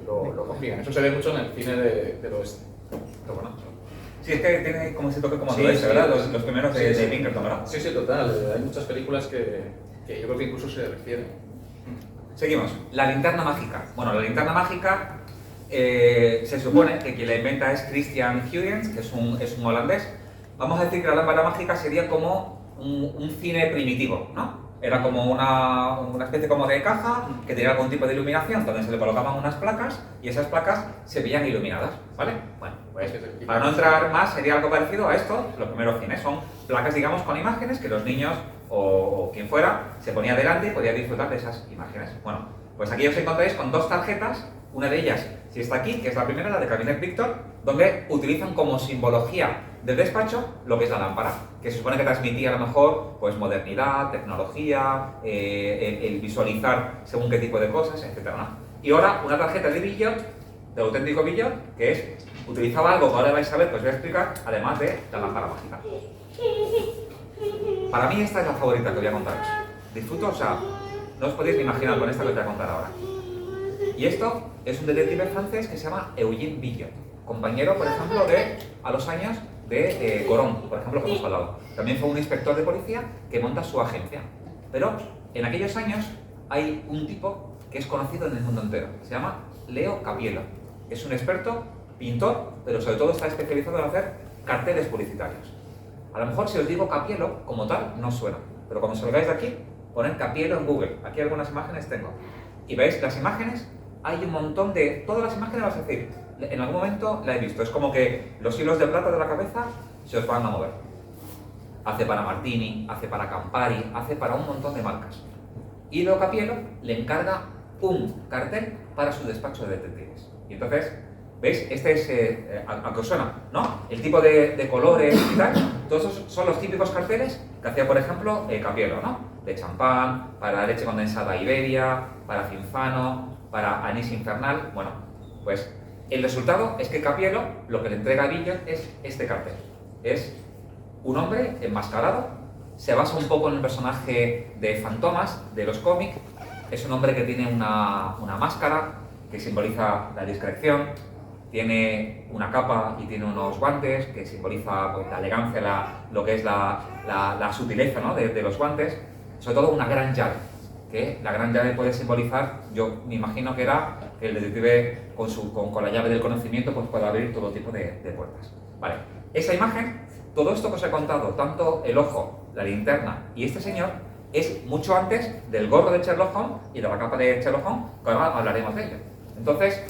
lo cogían. Eso se ve mucho en el cine del oeste. Pero bueno, sí, es que tiene como ese toque como sí, sí, ¿verdad? Los primeros sí, de Pinkerton, ¿verdad? Sí, sí, total. Hay muchas películas que yo creo que incluso se refieren. Seguimos. La linterna mágica. Bueno, la linterna mágica se supone que quien la inventa es Christian Huygens, que es un holandés. Vamos a decir que la lámpara mágica sería como un cine primitivo, ¿no? Era como una especie como de caja que tenía algún tipo de iluminación donde se le colocaban unas placas y esas placas se veían iluminadas, ¿vale? Bueno, pues para no entrar más sería algo parecido a esto. Los primeros cines son placas, digamos, con imágenes que los niños o quien fuera se ponía delante y podía disfrutar de esas imágenes. Bueno, pues aquí os encontráis con dos tarjetas. Una de ellas, si está aquí, que es la primera, la de Cabinet Victor, donde utilizan como simbología del despacho lo que es la lámpara, que se supone que transmitía a lo mejor pues modernidad, tecnología, el visualizar según qué tipo de cosas, etc., ¿no? Y ahora una tarjeta de Billot, de auténtico Billot, que es, utilizaba algo que ahora vais a ver, pues voy a explicar, además de la lámpara mágica. Para mí esta es la favorita que voy a contaros. Disfruto, o sea, no os podéis ni imaginar con esta que os voy a contar ahora. Y esto es un detective francés que se llama Eugène Billot, compañero, por ejemplo, a los años de Corón, por ejemplo, que hemos hablado. También fue un inspector de policía que monta su agencia. Pero en aquellos años hay un tipo que es conocido en el mundo entero. Se llama Leo Cappiello. Es un experto, pintor, pero sobre todo está especializado en hacer carteles publicitarios. A lo mejor si os digo Cappiello, como tal, no suena. Pero cuando salgáis de aquí, poned Cappiello en Google. Aquí algunas imágenes tengo. Y veis las imágenes, hay un montón de... Todas las imágenes vas a decir, en algún momento la he visto. Es como que los hilos de plata de la cabeza se os van a mover. Hace para Martini, hace para Campari, hace para un montón de marcas. Y Leo Cappiello le encarga un cartel para su despacho de detectives. Y entonces, ¿veis? Este es, a que os suena, ¿no? El tipo de colores y tal. Todos esos son los típicos carteles que hacía, por ejemplo, Cappiello, ¿no? De champán, para leche condensada Iberia, para Cinzano, para anís infernal. Bueno, pues el resultado es que Cappiello lo que le entrega a Billot es este cartel. Es un hombre enmascarado, se basa un poco en el personaje de Fantomas de los cómics. Es un hombre que tiene una máscara que simboliza la discreción, tiene una capa y tiene unos guantes que simboliza pues, la elegancia, lo que es la sutileza, ¿no? de los guantes. Sobre todo una gran llave, que la gran llave puede simbolizar, yo me imagino que era que el detective con la llave del conocimiento pues puede abrir todo tipo de puertas. Vale, esa imagen, todo esto que os he contado, tanto el ojo, la linterna y este señor, es mucho antes del gorro de Sherlock Holmes y de la capa de Sherlock Holmes, que ahora hablaremos de ello. Entonces,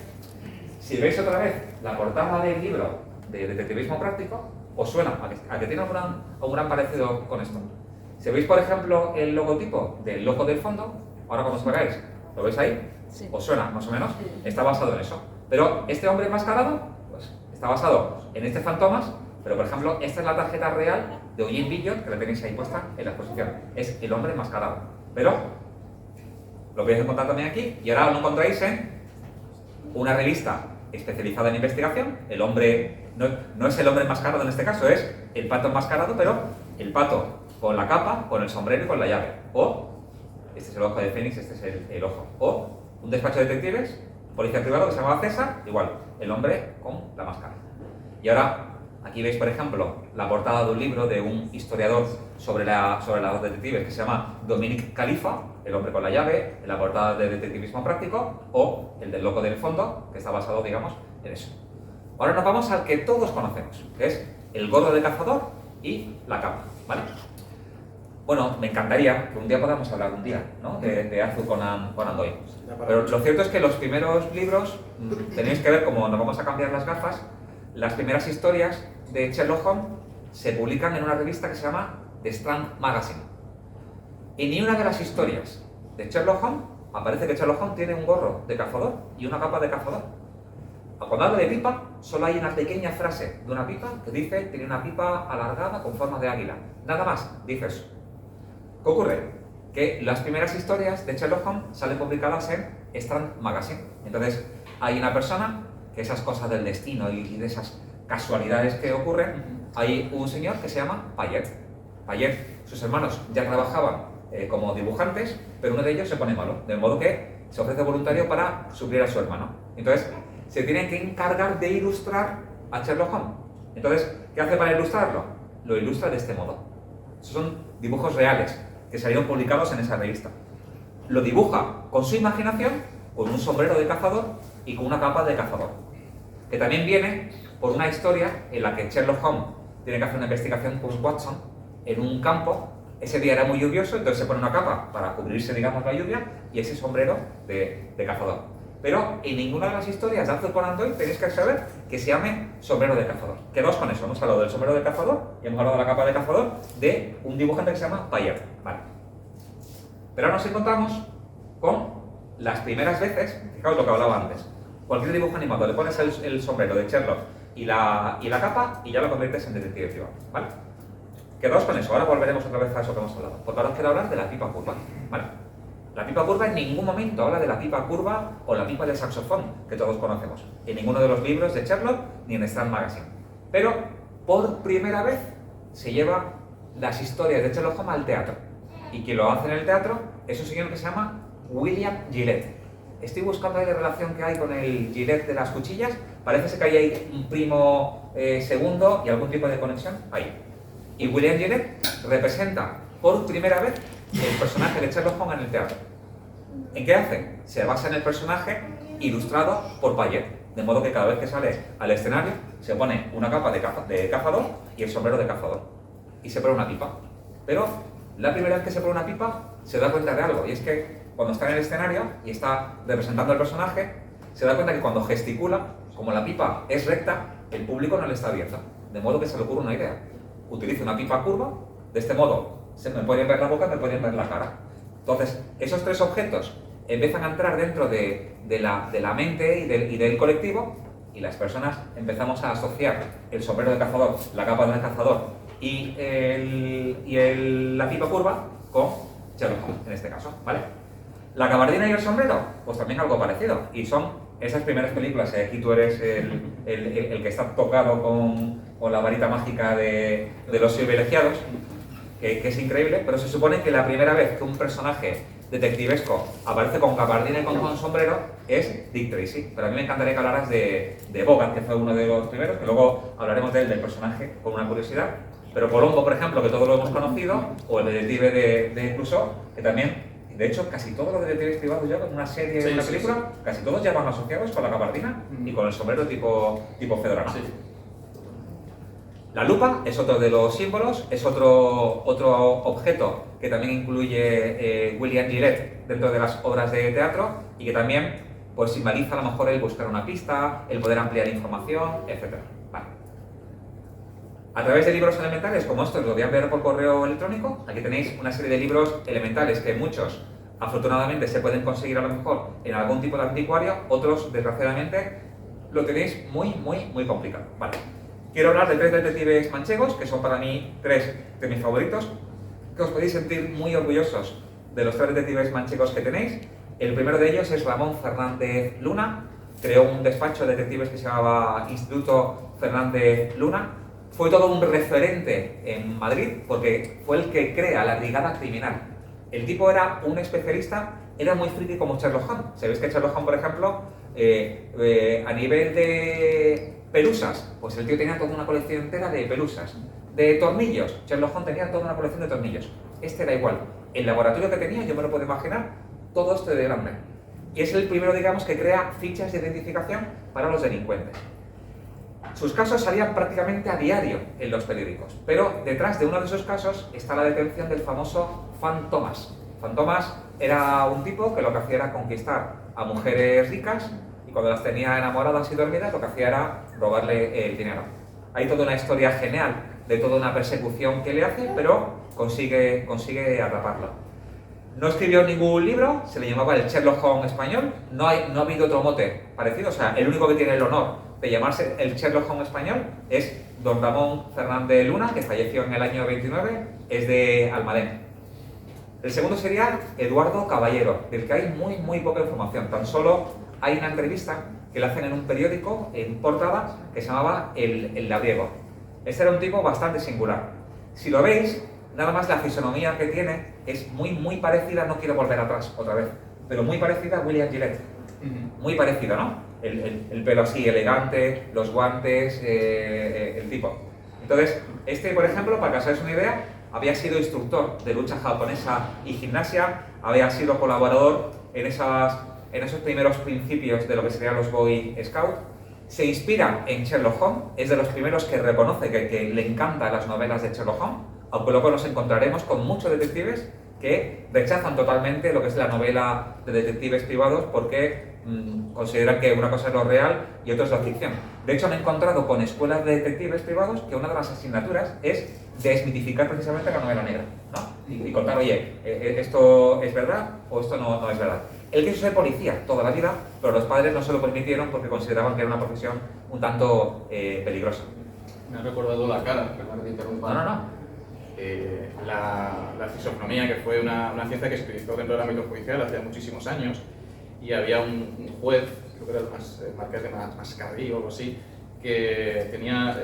si veis otra vez la portada del libro de detectivismo práctico, os suena a que tiene un gran parecido con esto. Si veis, por ejemplo, el logotipo del logo del fondo, ahora cuando os pegáis, ¿lo veis ahí? Sí. ¿Os suena, más o menos? Está basado en eso. Pero este hombre enmascarado, pues está basado en este Fantomas, pero por ejemplo, esta es la tarjeta real de Eugène Billot, que la tenéis ahí puesta en la exposición. Es el hombre enmascarado. Pero lo podéis encontrar también aquí, y ahora lo encontráis en una revista especializada en investigación. El hombre, no es el hombre enmascarado en este caso, es el pato enmascarado, pero el pato con la capa, con el sombrero y con la llave. O, este es el ojo de Fénix, este es el ojo. O, un despacho de detectives, policía privado que se llama César, igual, el hombre con la máscara. Y ahora, aquí veis, por ejemplo, la portada de un libro de un historiador sobre los detectives que se llama Dominique Khalifa, el hombre con la llave, en la portada de detectivismo práctico, o el del loco del fondo, que está basado, digamos, en eso. Ahora nos vamos al que todos conocemos, que es el gorro de cazador y la capa, ¿vale? Bueno, me encantaría que un día podamos hablar ¿no? de Arthur Conan Doyle. Pero lo cierto es que los primeros libros, tenéis que ver cómo nos vamos a cambiar las gafas. Las primeras historias de Sherlock Holmes se publican en una revista que se llama The Strand Magazine. Y ni una de las historias de Sherlock Holmes aparece que Sherlock Holmes tiene un gorro de cazador y una capa de cazador. Cuando habla de pipa, solo hay una pequeña frase de una pipa que dice tiene una pipa alargada con forma de águila. Nada más, dice eso. ¿Qué ocurre? Que las primeras historias de Sherlock Holmes salen publicadas en Strand Magazine. Entonces, hay una persona que esas cosas del destino y de esas casualidades que ocurren, hay un señor que se llama Payet. Payet, sus hermanos ya trabajaban como dibujantes, pero uno de ellos se pone malo, de modo que se ofrece voluntario para suplir a su hermano. Entonces, se tienen que encargar de ilustrar a Sherlock Holmes. Entonces, ¿qué hace para ilustrarlo? Lo ilustra de este modo. Esos son dibujos reales que salieron publicados en esa revista. Lo dibuja con su imaginación, con un sombrero de cazador y con una capa de cazador. Que también viene por una historia en la que Sherlock Holmes tiene que hacer una investigación con Watson en un campo Ese día era muy lluvioso, entonces se pone una capa para cubrirse, digamos, la lluvia y ese sombrero de cazador. Pero en ninguna de las historias de Arthur Conan Doyle tenéis que saber que se llame sombrero de cazador. Quedaos con eso, hemos hablado del sombrero de cazador y hemos hablado de la capa de cazador de un dibujante que se llama Payet. Vale. Pero ahora nos encontramos con las primeras veces, fijaos lo que hablaba antes, cualquier dibujo animado le pones el sombrero de Sherlock y la capa y ya lo conviertes en detective privado. ¿Vale? Quedaos con eso, ahora volveremos otra vez a eso que hemos hablado, porque ahora os quiero hablar de la pipa curva. ¿Vale? La pipa curva en ningún momento habla de la pipa curva o la pipa del saxofón, que todos conocemos, en ninguno de los libros de Sherlock ni en Strand Magazine. Pero, por primera vez, se lleva las historias de Sherlock Holmes al teatro. Y quien lo hace en el teatro es un señor que se llama William Gillette. Estoy buscando ahí la relación que hay con el Gillette de las cuchillas. Parece ser que ahí hay un primo segundo y algún tipo de conexión ahí. Y William Gillette representa por primera vez el personaje de Sherlock Holmes en el teatro. ¿En qué hace? Se basa en el personaje ilustrado por Payet, de modo que cada vez que sale al escenario se pone una capa de cazador y el sombrero de cazador y se pone una pipa. Pero la primera vez que se pone una pipa se da cuenta de algo, y es que cuando está en el escenario y está representando al personaje, se da cuenta que cuando gesticula, como la pipa es recta, el público no le está viendo, de modo que se le ocurre una idea. Utiliza una pipa curva, de este modo se me pueden ver la boca, me pueden ver la cara. Entonces, esos tres objetos empiezan a entrar dentro de la mente y del colectivo, y las personas empezamos a asociar el sombrero de cazador, la capa del cazador y la pipa curva con Sherlock Holmes, en este caso, ¿vale? La gabardina y el sombrero, pues también algo parecido, y son esas primeras películas, aquí tú eres el que está tocado con la varita mágica de los privilegiados, que es increíble, pero se supone que la primera vez que un personaje detectivesco aparece con gabardina y con sombrero es Dick Tracy. Pero a mí me encantaría que hablaras de Bogart, que fue uno de los primeros, que luego hablaremos del personaje con una curiosidad. Pero Colombo, por ejemplo, que todos lo hemos conocido, o el detective de Clouseau, que también, de hecho, casi todos los detectives privados ya, en una serie, en una película, casi todos ya van asociados con la gabardina y con el sombrero tipo fedora. Sí. La lupa es otro de los símbolos, es otro objeto que también incluye William Gillette dentro de las obras de teatro y que también pues, simboliza a lo mejor el buscar una pista, el poder ampliar información, etc. Vale. A través de libros elementales como estos, los voy a enviar por correo electrónico. Aquí tenéis una serie de libros elementales que muchos, afortunadamente, se pueden conseguir a lo mejor en algún tipo de anticuario, otros, desgraciadamente, lo tenéis muy complicado. Vale. Quiero hablar de tres detectives manchegos, que son para mí tres de mis favoritos, que os podéis sentir muy orgullosos de los tres detectives manchegos que tenéis. El primero de ellos es Ramón Fernández Luna, creó un despacho de detectives que se llamaba Instituto Fernández Luna. Fue todo un referente en Madrid porque fue el que crea la brigada criminal. El tipo era un especialista, era muy friki como Sherlock Holmes. Sabéis que Sherlock Holmes, por ejemplo, a nivel de pelusas, pues el tío tenía toda una colección entera de pelusas. De tornillos, Sherlock Holmes tenía toda una colección de tornillos. Este era igual. El laboratorio que tenía, yo me lo puedo imaginar, todo esto de grande. Y es el primero, digamos, que crea fichas de identificación para los delincuentes. Sus casos salían prácticamente a diario en los periódicos, pero detrás de uno de esos casos está la detención del famoso Fan Thomas. Fan Thomas era un tipo que lo que hacía era conquistar a mujeres ricas y cuando las tenía enamoradas y dormidas lo que hacía era robarle el dinero. Hay toda una historia genial de toda una persecución que le hace, pero consigue atraparlo. No escribió ningún libro, se le llamaba el Sherlock Holmes español, no ha habido otro mote parecido, o sea, el único que tiene el honor de llamarse el Sherlock Holmes español es don Ramón Fernández Luna, que falleció en el año 29, es de Almadén. El segundo sería Eduardo Caballero, del que hay muy poca información, tan solo hay una entrevista que le hacen en un periódico, en portada, que se llamaba El Labriego. Este era un tipo bastante singular. Si lo veis, nada más la fisonomía que tiene es muy parecida, no quiero volver atrás otra vez, pero muy parecida a William Gillette. Muy parecida, ¿no? El pelo así elegante, los guantes, el tipo. Entonces, este, por ejemplo, para que os hagáis una idea, había sido instructor de lucha japonesa y gimnasia, había sido colaborador en esos primeros principios de lo que serían los Boy Scouts. Se inspira en Sherlock Holmes, es de los primeros que reconoce que le encantan las novelas de Sherlock Holmes, Aunque luego nos encontraremos con muchos detectives que rechazan totalmente lo que es la novela de detectives privados porque consideran que una cosa es lo real y otra es la ficción. De hecho, me he encontrado con escuelas de detectives privados que una de las asignaturas es desmitificar precisamente la novela negra, ¿no? Y contar, oye, esto es verdad o esto no es verdad. Él quiso ser policía toda la vida, pero los padres no se lo permitieron porque consideraban que era una profesión un tanto peligrosa. Me ha recordado la cara, perdón que te interrumpa. No. La fisonomía, que fue una ciencia que se utilizó dentro del ámbito judicial hace muchísimos años, y había un juez, creo que era el marqués de Mascarrí o algo así, que tenía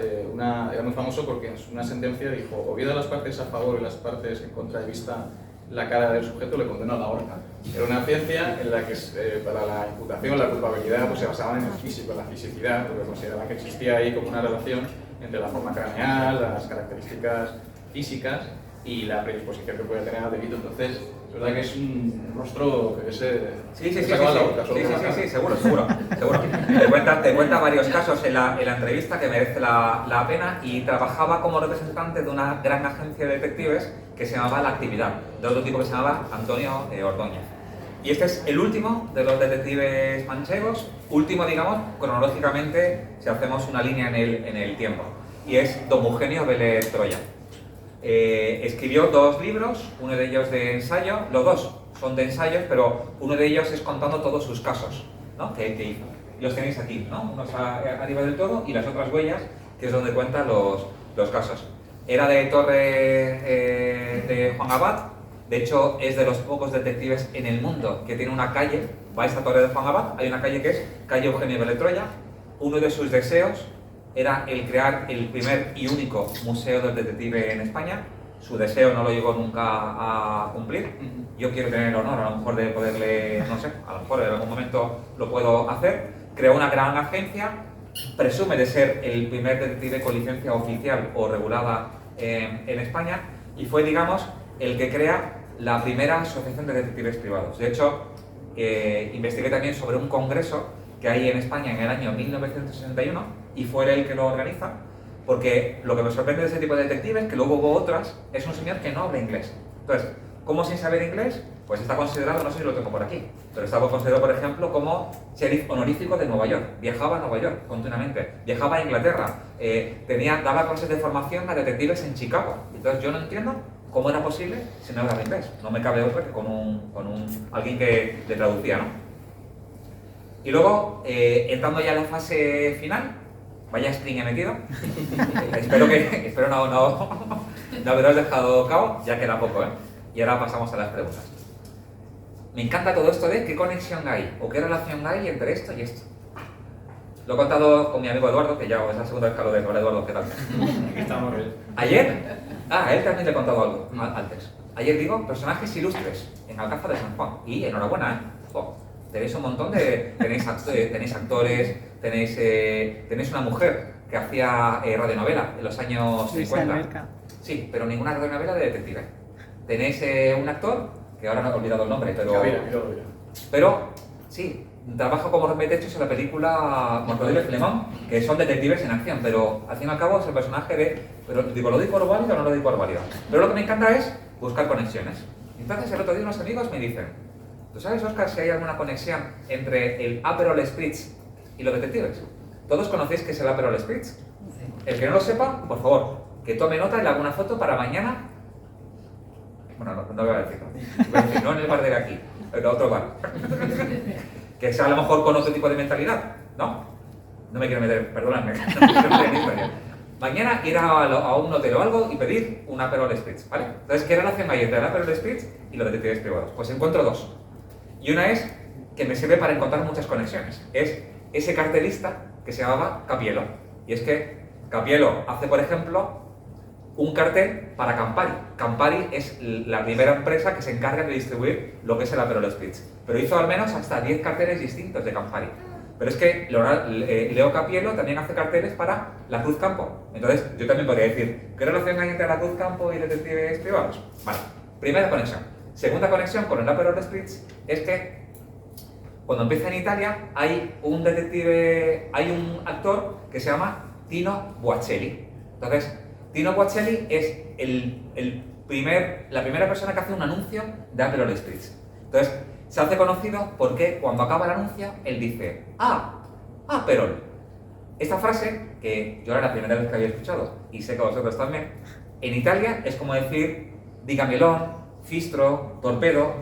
era muy famoso porque en una sentencia dijo: o bien las partes a favor y las partes en contra, y vista la cara del sujeto, le condenó a la horca. Era una ciencia en la que para la imputación, la culpabilidad, pues se basaban en el físico, en la fisicidad, porque consideraban que existía ahí como una relación entre la forma craneal, las características físicas y la predisposición que puede tener al delito. Entonces, es verdad que es un rostro que Sí, seguro. Te cuenta varios casos en la entrevista que merece la pena, y trabajaba como representante de una gran agencia de detectives que se llamaba La Actividad, de otro tipo que se llamaba Antonio Ordóñez. Y este es el último de los detectives manchegos, último, digamos, cronológicamente, si hacemos una línea en el tiempo, y es don Eugenio Vélez Troya. Escribió 2 libros, uno de ellos de ensayo, los 2 son de ensayos, pero uno de ellos es contando todos sus casos, ¿no? que hizo. Los tenéis aquí, ¿no? Unos arriba del todo y las otras huellas, que es donde cuenta los casos. Era de Torre de Juan Abad. De hecho, es de los pocos detectives en el mundo que tiene una calle. Vais a Torre de Juan Abad, hay una calle que es calle Eugenio Vélez Troya. Uno de sus deseos era el crear el primer y único museo del detective en España. Su deseo no lo llegó nunca a cumplir. Yo quiero tener el honor, a lo mejor, de poderle, no sé, a lo mejor en algún momento lo puedo hacer. Creó una gran agencia, presume de ser el primer detective con licencia oficial o regulada en España, y fue, digamos, el que crea la primera asociación de detectives privados. De hecho, investigué también sobre un congreso que hay en España en el año 1961, y fue él el que lo organiza, porque lo que me sorprende de ese tipo de detectives, que luego hubo otras, es un señor que no habla inglés. Entonces, ¿cómo sin saber inglés? Pues está considerado, no sé si lo tengo por aquí, pero estaba considerado, por ejemplo, como sheriff honorífico de Nueva York. Viajaba a Nueva York continuamente, viajaba a Inglaterra, daba clases de formación a detectives en Chicago. Entonces, yo no entiendo cómo era posible si no hablaba inglés. No me cabe otra que con alguien que le traducía, ¿no? Y luego, entrando ya en la fase final, vaya string he metido. espero no haberos dejado cao, ya queda poco, ¿eh? Y ahora pasamos a las preguntas. Me encanta todo esto de qué conexión hay, o qué relación hay entre esto y esto. Lo he contado con mi amigo Eduardo, que ya es la segunda vez que lo de. Hola Eduardo, ¿qué tal? Aquí estamos. Ayer, a él también le he contado algo antes. Ayer digo, personajes ilustres en Alcázar de San Juan. Y enhorabuena, ¿eh? Tenéis un montón de... Tenéis actores, tenéis una mujer que hacía radionovela en los años 50. Sí, pero ninguna radionovela de detective. Tenéis un actor, que ahora no he olvidado el nombre, pero sí, trabaja como rompetechos en la película Mortadelo y Filemón, que son detectives en acción, pero al fin y al cabo es el personaje de... Pero digo, ¿lo doy por válido o no lo doy por válido? Pero lo que me encanta es buscar conexiones. Entonces el otro día unos amigos me dicen: ¿tú sabes, Óscar, si hay alguna conexión entre el Aperol Spritz y los detectives? ¿Todos conocéis qué es el Aperol Spritz? El que no lo sepa, por favor, que tome nota y le haga una foto para mañana. Bueno, no voy a decirlo. Voy a decir, no en el bar de aquí, en otro bar. Que sea a lo mejor con otro tipo de mentalidad, ¿no? No me quiero meter, perdóname. Mañana ir a un hotel o algo y pedir un Aperol Spritz, ¿vale? Entonces, ¿qué relación hay entre el Aperol Spritz y los detectives privados? Pues encuentro 2. Y una es que me sirve para encontrar muchas conexiones. Es ese cartelista que se llamaba Capielo. Y es que Capielo hace, por ejemplo, un cartel para Campari. Campari es la primera empresa que se encarga de distribuir lo que es el Aperol Spritz. Pero hizo al menos hasta 10 carteles distintos de Campari. Pero es que Leo Capielo también hace carteles para la Cruz Campo. Entonces, yo también podría decir, ¿qué relación hay entre la Cruz Campo y detectives privados? Vale, primera conexión. Segunda conexión con el Aperol Spritz es que cuando empieza en Italia hay un actor que se llama Tino Boacelli. Entonces, Tino Bocelli es la primera persona que hace un anuncio de Aperol Spritz. Entonces, se hace conocido porque cuando acaba el anuncio, él dice, Aperol. Esta frase, que yo era la primera vez que había escuchado, y sé que vosotros también, en Italia es como decir Digamelón, Fistro, Torpedo,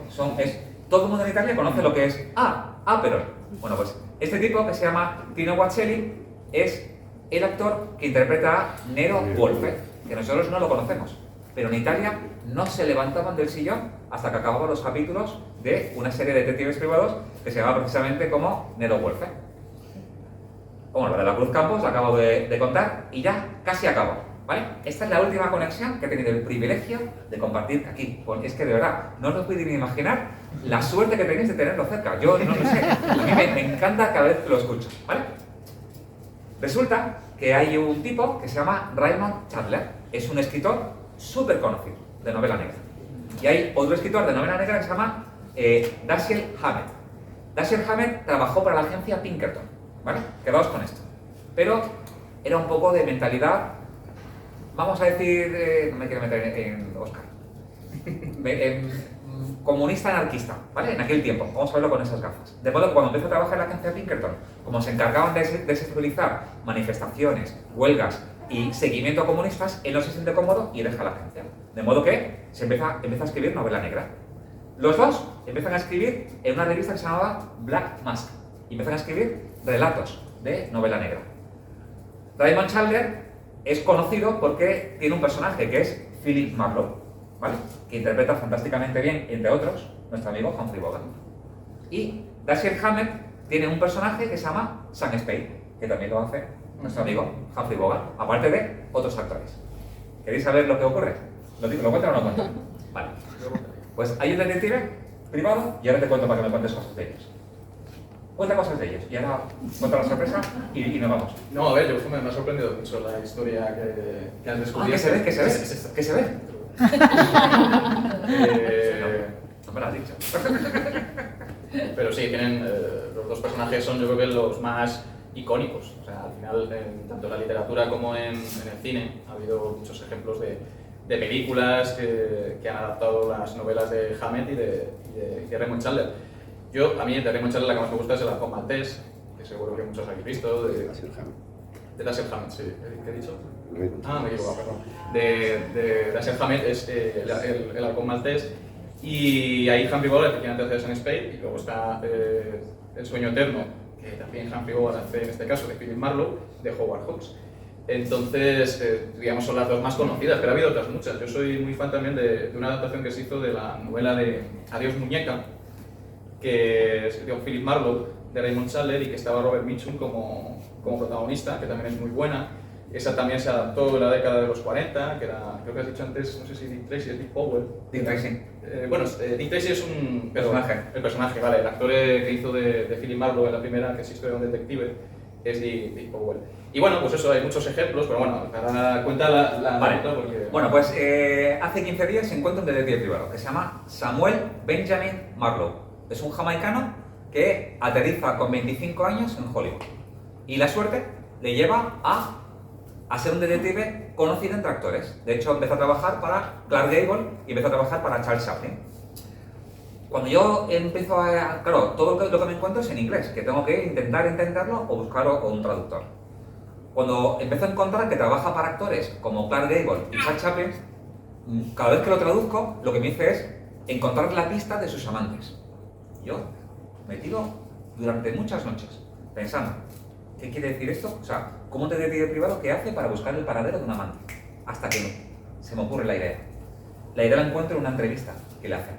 todo el mundo en Italia conoce lo que es Aperol. Bueno, pues este tipo que se llama Tino Bocelli es el actor que interpreta a Nero Wolfe, que nosotros no lo conocemos. Pero en Italia no se levantaban del sillón hasta que acababan los capítulos de una serie de detectives privados que se llama precisamente como Nero Wolfe. Bueno, la de la Cruz Campos la acabo de contar y ya casi acabo, ¿vale? Esta es la última conexión que he tenido el privilegio de compartir aquí, porque es que de verdad no os lo podéis ni imaginar la suerte que tenéis de tenerlo cerca. Yo no lo sé, a mí me encanta cada vez que lo escucho, ¿vale? Resulta que hay un tipo que se llama Raymond Chandler, es un escritor súper conocido de novela negra. Y hay otro escritor de novela negra que se llama Dashiell Hammett. Dashiell Hammett trabajó para la agencia Pinkerton, ¿vale? Quedaos con esto. Pero era un poco de mentalidad, vamos a decir, no me quiero meter en Oscar, comunista anarquista, ¿vale? En aquel tiempo, vamos a verlo con esas gafas. De modo que cuando empezó a trabajar en la agencia Pinkerton, como se encargaban de desestabilizar manifestaciones, huelgas y seguimiento a comunistas, él no se siente cómodo y deja la agencia. De modo que se empieza a escribir novela negra. Los dos empiezan a escribir en una revista que se llamaba Black Mask y empiezan a escribir relatos de novela negra. Raymond Chandler es conocido porque tiene un personaje que es Philip Marlowe, ¿vale? Que interpreta fantásticamente bien, entre otros, nuestro amigo Humphrey Bogart. Y Dashiell Hammett tiene un personaje que se llama Sam Spade, que también lo hace nuestro amigo Humphrey Bogart, aparte de otros actores. ¿Queréis saber lo que ocurre? ¿Lo cuento o no lo cuento? Vale. Pues hay un detective privado y ahora te cuento para que me cuentes cosas de ellos. Cuenta cosas de ellos y ahora cuenta la sorpresa y nos vamos. No, a ver, me ha sorprendido mucho la historia que has descubierto. ¿Qué se ve? No me lo has dicho. Pero sí, tienen los dos personajes son yo creo que los más icónicos. O sea, al final, tanto en la literatura como en el cine, ha habido muchos ejemplos de películas que han adaptado las novelas de Hammett y de Raymond Chandler. A mí de Raymond Chandler la que más me gusta es El halcón maltés, que seguro que muchos habéis visto. De Dashiell Hammett, sí. ¿Qué he dicho? Me he equivocado, perdón. De Dashiell Hammett es el halcón maltés. Y ahí Humphrey Bogart efectivamente hace de Sam Spade, y luego está El sueño eterno, que también Humphrey Bogart hace en este caso de Philip Marlowe, de Howard Hawks. Entonces, digamos, son las dos más conocidas, pero ha habido otras muchas. Yo soy muy fan también de una adaptación que se hizo de la novela de Adiós muñeca, que escribió Philip Marlowe, de Raymond Chandler, y que estaba Robert Mitchum como protagonista, que también es muy buena. Esa también se adaptó en la década de los 40, que era, creo que has dicho antes, no sé si Dick Tracy o Dick Powell. Dick Tracy. Dick Tracy es un personaje. El personaje, vale. El actor que hizo de Philip Marlowe en la primera, que es Historia de un detective, es Dick Powell. Y bueno, pues eso, hay muchos ejemplos, pero bueno, para cuenta la vale. nota porque... Bueno, pues hace 15 días se encuentra un detective privado que se llama Samuel Benjamin Marlowe. Es un jamaicano que aterriza con 25 años en Hollywood. Y la suerte le lleva a ser un detective conocido entre actores. De hecho, empezó a trabajar para Clark Gable y empezó a trabajar para Charles Chaplin. Cuando yo empiezo a... Claro, todo lo que me encuentro es en inglés, que tengo que intentar entenderlo o buscar un traductor. Cuando empiezo a encontrar que trabaja para actores como Clark Gable y Charles Chaplin, cada vez que lo traduzco, lo que me dice es encontrar la pista de sus amantes. Yo me tiro durante muchas noches pensando, ¿qué quiere decir esto? O sea, ¿cómo un detective privado qué hace para buscar el paradero de un amante? Hasta que se me ocurre la idea. La idea la encuentro en una entrevista que le hacen.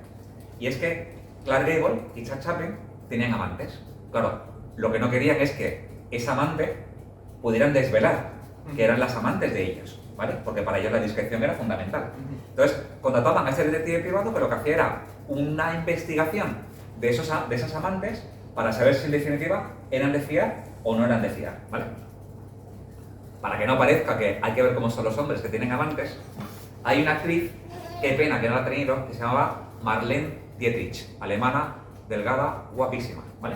Y es que Clark Gable y Charles Chaplin tenían amantes. Claro, lo que no querían es que esa amante pudieran desvelar que eran las amantes de ellos, ¿vale? Porque para ellos la discreción era fundamental. Entonces, contrataban a ese detective privado, pero lo que hacía era una investigación de esas amantes para saber si en definitiva eran de fiar o no eran de fiar, ¿vale? Para que no parezca que hay que ver cómo son los hombres que tienen amantes, hay una actriz, qué pena que no la ha tenido, que se llamaba Marlene Dietrich, alemana, delgada, guapísima, ¿vale?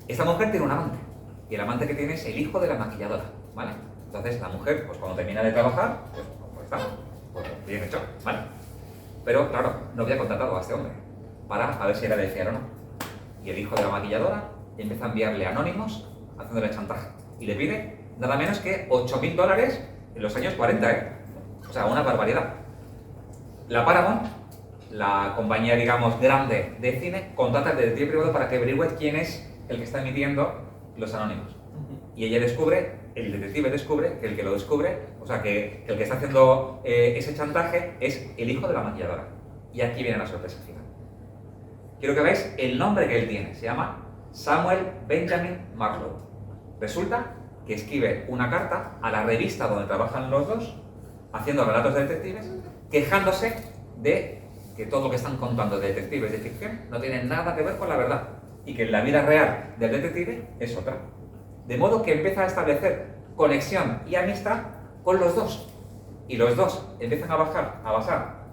Esta mujer tiene un amante, y el amante que tiene es el hijo de la maquilladora, ¿vale? Entonces la mujer, pues cuando termina de trabajar, pues está, pues bien hecho, ¿vale? Pero claro, no había contratado a este hombre para a ver si era de fiar o no. Y el hijo de la maquilladora empieza a enviarle anónimos haciéndole chantaje. Y le pide nada menos que $8.000 en los años 40, ¿eh? O sea, una barbaridad. La Paramount, la compañía, digamos, grande de cine, contrata al detective privado para que averigüe quién es el que está emitiendo los anónimos. Y ella descubre, el detective descubre, que el que lo descubre, o sea, que el que está haciendo ese chantaje es el hijo de la maquilladora. Y aquí viene la sorpresa final. Quiero que veáis el nombre que él tiene. Se llama Samuel Benjamin Marlowe. Resulta que escribe una carta a la revista donde trabajan los dos, haciendo relatos de detectives, quejándose de que todo lo que están contando de detectives de ficción no tiene nada que ver con la verdad y que la vida real del detective es otra. De modo que empieza a establecer conexión y amistad con los dos. Y los dos empiezan a basar,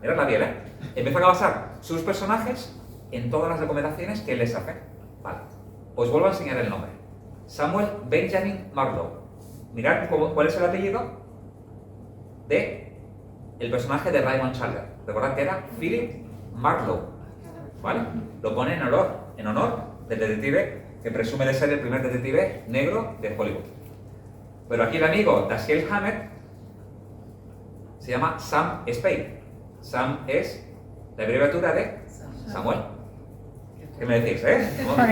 miradla bien, empiezan a basar sus personajes en todas las recomendaciones que él les hace. Vale, os vuelvo a enseñar el nombre. Samuel Benjamin Marlowe. Mirad cuál es el apellido de el personaje de Raymond Chandler. Recordad que era Philip Marlowe. ¿Vale? Lo pone en honor del detective que presume de ser el primer detective negro de Hollywood. Pero aquí el amigo Dashiell Hammett se llama Sam Spade. Sam es la abreviatura de Samuel. ¿Qué me decís, No, a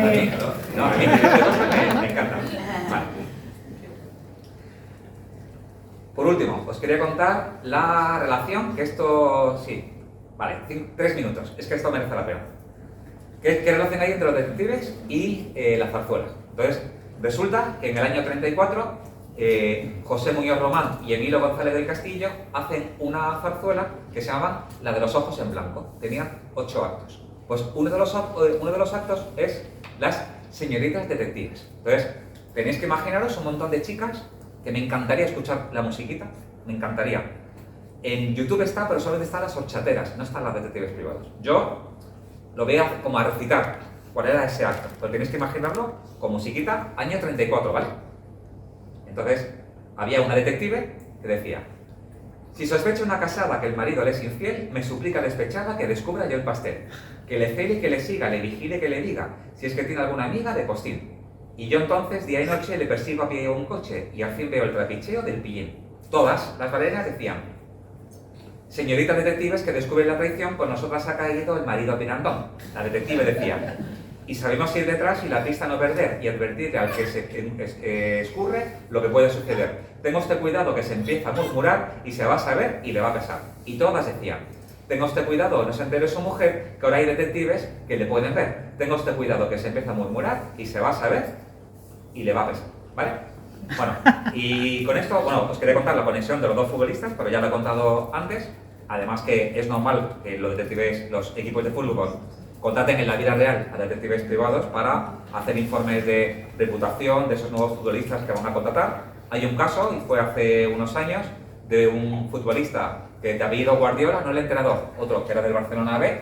mí me encanta. Vale. Por último, os quería contar la relación, que esto, sí, vale, 3 minutos, es que esto merece la pena. ¿Qué relación hay entre los detectives y la zarzuela? Entonces, resulta que en el año 34, José Muñoz Román y Emilio González del Castillo hacen una zarzuela que se llama La de los ojos en blanco. Tenían 8 actos. Pues uno de los actos es las señoritas detectives. Entonces, tenéis que imaginaros un montón de chicas que me encantaría escuchar la musiquita, me encantaría. En YouTube está, pero solamente están las horchateras, no están las detectives privados. Yo lo voy como a recitar cuál era ese acto, pero tenéis que imaginarlo con musiquita, año 34, ¿vale? Entonces, había una detective que decía: si sospecha una casada que el marido le es infiel, me suplica despechada que descubra yo el pastel, que le cele y que le siga, le vigile que le diga, si es que tiene alguna amiga de postín. Y yo entonces, día y noche, le persigo a pie a un coche y al fin veo el trapicheo del pillín. Todas las bailarinas decían: señoritas detectives que descubren la traición, pues nosotras ha caído el marido pirandón. La detective decía: y sabemos ir detrás y la pista no perder y advertir al que se escurre lo que puede suceder. Tenga usted cuidado que se empieza a murmurar y se va a saber y le va a pesar. Y todas decían: tenga usted cuidado, no se entere su mujer, que ahora hay detectives que le pueden ver. Tenga usted cuidado que se empieza a murmurar y se va a saber y le va a pesar. ¿Vale? Bueno, y con esto, bueno, os quería contar la conexión de los dos futbolistas, pero ya lo he contado antes. Además que es normal que los detectives, los equipos de fútbol contraten en la vida real a detectives privados para hacer informes de reputación de esos nuevos futbolistas que van a contratar. Hay un caso, y fue hace unos años, de un futbolista que de apellido Guardiola, no el entrenador, otro que era del Barcelona B,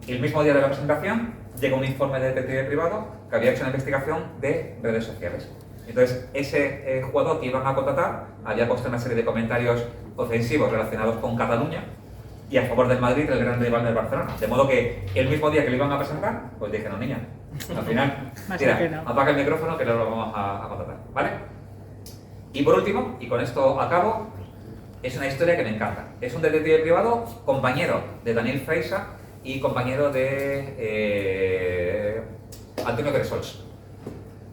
y el mismo día de la presentación llega un informe de detective privado que había hecho una investigación de redes sociales. Entonces, ese jugador que iban a contratar había puesto una serie de comentarios ofensivos relacionados con Cataluña y a favor del Madrid, el gran rival del Barcelona. De modo que el mismo día que lo iban a presentar, pues dije: no, niña, al final, tira, apaga el micrófono que no lo vamos a contratar, ¿vale? Y por último, y con esto acabo, es una historia que me encanta. Es un detective privado, compañero de Daniel Freixa y compañero de Antonio Gresols.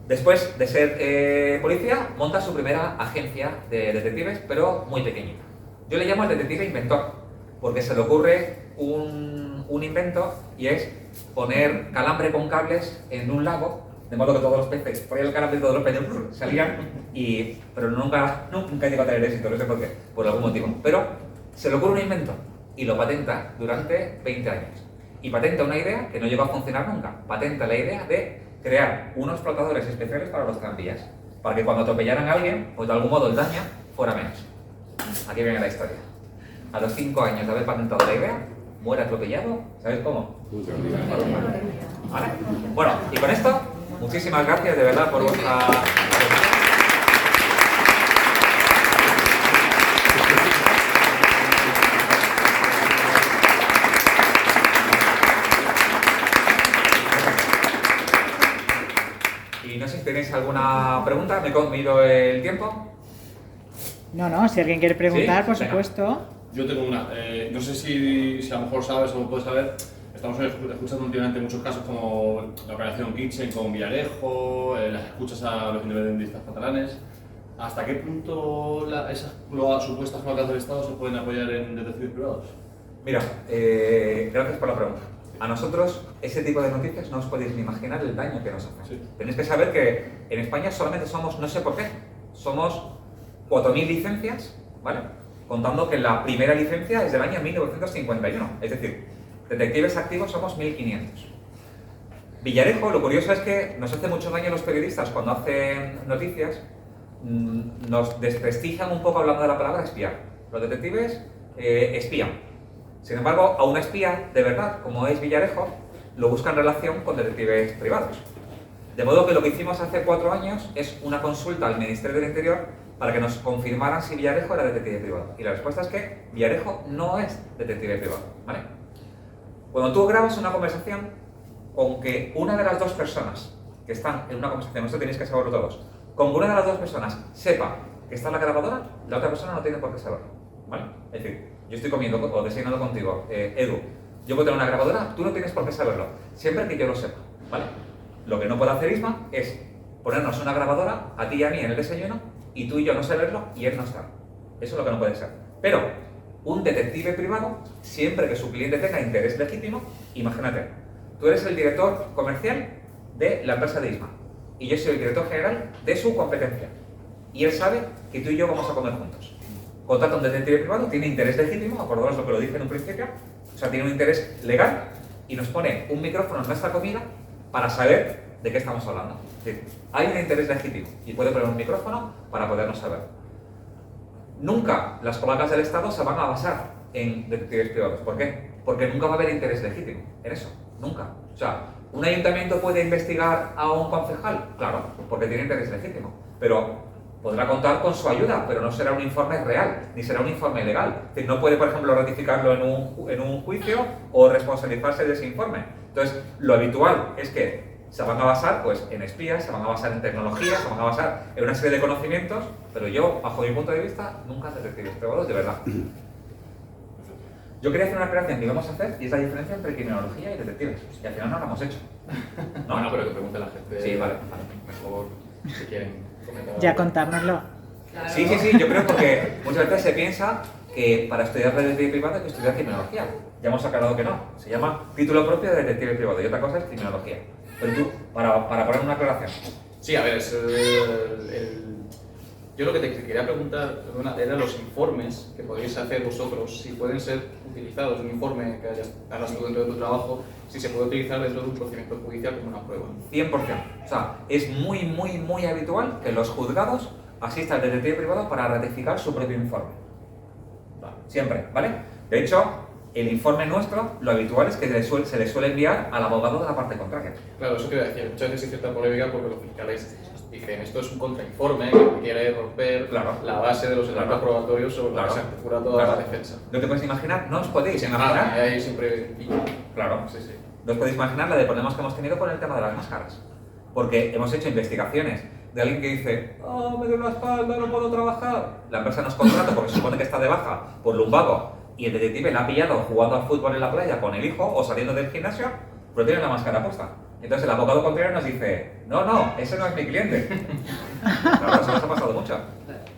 Después de ser policía, monta su primera agencia de detectives, pero muy pequeñita. Yo le llamo el detective inventor, porque se le ocurre un invento, y es poner calambre con cables en un lago, de modo que todos los peces, por ahí el calambre y todos los peces salían, pero nunca llegó a tener éxito, no sé por qué, por algún motivo. Pero se le ocurre un invento y lo patenta durante 20 años. Y patenta una idea que no llegó a funcionar nunca. Patenta la idea de crear unos flotadores especiales para los tranvías, para que cuando atropellaran a alguien, pues de algún modo el daño fuera menos. Aquí viene la historia. A los 5 años de haber patentado la idea, muere atropellado, ¿sabéis cómo? ¿Vale? Bueno, y con esto, muchísimas gracias de verdad por vuestra... ¿Alguna pregunta? ¿Me mido el tiempo? No, si alguien quiere preguntar, ¿Sí? por Venga. supuesto. Yo tengo una. No sé si a lo mejor sabes o puedes saber. Estamos escuchando últimamente muchos casos como la operación Kitchen con Villarejo, las escuchas a los independentistas catalanes. ¿Hasta qué punto esas supuestas placas del Estado se pueden apoyar en detectives privados? Mira, gracias por la pregunta. A nosotros, ese tipo de noticias no os podéis ni imaginar el daño que nos hacen. Sí. Tenéis que saber que en España solamente somos, no sé por qué, somos 4.000 licencias, ¿vale? Contando que la primera licencia es del año 1951. Es decir, detectives activos somos 1.500. Villarejo, lo curioso es que nos hace mucho daño a los periodistas cuando hacen noticias, nos desprestigian un poco hablando de la palabra espiar. Los detectives espían. Sin embargo, a un espía, de verdad, como es Villarejo, lo busca en relación con detectives privados. De modo que lo que hicimos hace 4 años es una consulta al Ministerio del Interior para que nos confirmaran si Villarejo era detective privado. Y la respuesta es que Villarejo no es detective privado, ¿vale? Cuando tú grabas una conversación, con que una de las dos personas que están en una conversación, esto tenéis que saberlo todos, con que una de las dos personas sepa que está en la grabadora, la otra persona no tiene por qué saberlo, ¿vale? Es decir, yo estoy comiendo o desayunando contigo, Edu, yo puedo tener una grabadora, tú no tienes por qué saberlo, siempre que yo lo sepa, ¿vale? Lo que no puede hacer Isma es ponernos una grabadora a ti y a mí en el desayuno y tú y yo no saberlo y él no estar. Eso es lo que no puede ser. Pero un detective privado, siempre que su cliente tenga interés legítimo, imagínate, tú eres el director comercial de la empresa de Isma y yo soy el director general de su competencia y él sabe que tú y yo vamos a comer juntos. Contrata un detective privado, tiene interés legítimo, acordaros lo que lo dije en un principio, o sea, tiene un interés legal y nos pone un micrófono en nuestra comida para saber de qué estamos hablando. Es decir, hay un interés legítimo y puede poner un micrófono para podernos saber. Nunca las placas del Estado se van a basar en detectives privados. ¿Por qué? Porque nunca va a haber interés legítimo en eso. Nunca. O sea, ¿un ayuntamiento puede investigar a un concejal? Claro, porque tiene interés legítimo. Pero podrá contar con su ayuda, pero no será un informe real, ni será un informe legal. Es decir, no puede, por ejemplo, ratificarlo en un juicio o responsabilizarse de ese informe. Entonces, lo habitual es que se van a basar pues, en espías, se van a basar en tecnología, se van a basar en una serie de conocimientos, pero yo, bajo mi punto de vista, nunca detectives privados de verdad. Yo quería hacer una aclaración que íbamos a hacer y es la diferencia entre criminología y detectives. Y al final no la hemos hecho. ¿No? Bueno, pero que pregunte la gente. Sí, vale. Mejor, si quieren comentar. Ya contárnoslo. Claro. Sí, yo creo porque muchas veces se piensa que para estudiar detective privado hay que estudiar criminología. Ya hemos aclarado que no. Se llama título propio de detective privado y otra cosa es criminología. Pero tú, para poner una aclaración. Sí, a ver, es yo lo que te quería preguntar era los informes que podéis hacer vosotros, si pueden ser utilizados, un informe que hagas tú dentro de tu trabajo, si se puede utilizar dentro de un procedimiento judicial como una prueba. 100%. O sea, es muy habitual que los juzgados asista al detective privado para ratificar su propio informe. Siempre, ¿vale? De hecho, el informe nuestro, lo habitual es que se le suele enviar al abogado de la parte contraria. Claro, eso quiero decir, muchas veces hay cierta polémica porque los fiscales dicen esto es un contrainforme que quiere romper la base de los elementos probatorios sobre la que se articula toda la defensa. ¿No te puedes imaginar? ¿No os podéis Y imaginar? ahí siempre... Claro, Sí, sí. no os podéis imaginar la de problemas que hemos tenido con el tema de las máscaras. Porque hemos hecho investigaciones de alguien que dice, oh, me duele la espalda, no puedo trabajar. La empresa nos contrata porque se supone que está de baja por lumbago y el detective la ha pillado jugando al fútbol en la playa con el hijo o saliendo del gimnasio, pero tiene la máscara puesta. Entonces el abogado contrario nos dice, no, ese no es mi cliente. Claro, eso nos ha pasado mucho.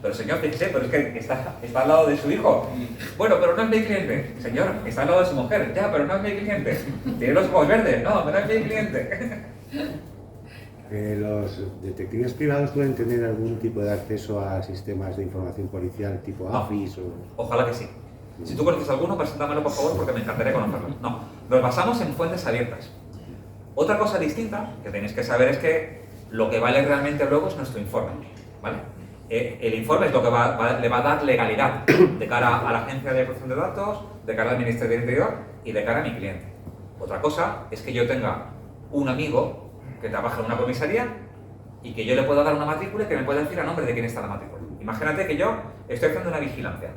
Pero señor, fíjese, pero es que está al lado de su hijo. Bueno, pero no es mi cliente. Señor, está al lado de su mujer. Ya, pero no es mi cliente. Tiene los ojos verdes. No, pero no es mi cliente. ¿Los detectives privados pueden tener algún tipo de acceso a sistemas de información policial tipo No. AFIS o...? Ojalá que sí. Si tú conoces alguno, preséntamelo por favor porque me encantaría conocerlo. No, nos basamos en fuentes abiertas. Otra cosa distinta que tenéis que saber es que lo que vale realmente luego es nuestro informe, ¿vale? El informe es lo que le va a dar legalidad de cara a la Agencia de Protección de Datos, de cara al Ministerio del Interior y de cara a mi cliente. Otra cosa es que yo tenga un amigo que trabaja en una comisaría y que yo le pueda dar una matrícula y que me pueda decir a nombre de quién está la matrícula. Imagínate que yo estoy haciendo una vigilancia.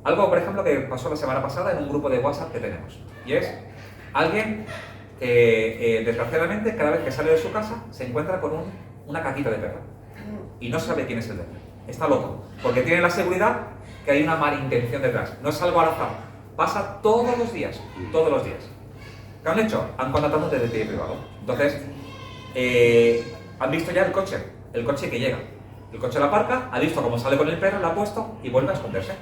Algo, por ejemplo, que pasó la semana pasada en un grupo de WhatsApp que tenemos. Y es alguien que, desgraciadamente, cada vez que sale de su casa se encuentra con una caquita de perro. y no sabe quién es el dueño. Está loco, porque tiene la seguridad que hay una mala intención detrás. No es algo al azar, pasa todos los días, todos los días. ¿Qué han hecho? Han contratado un detective privado. Entonces, han visto ya el coche que llega. El coche la aparca, ha visto cómo sale con el perro, la ha puesto y vuelve a esconderse.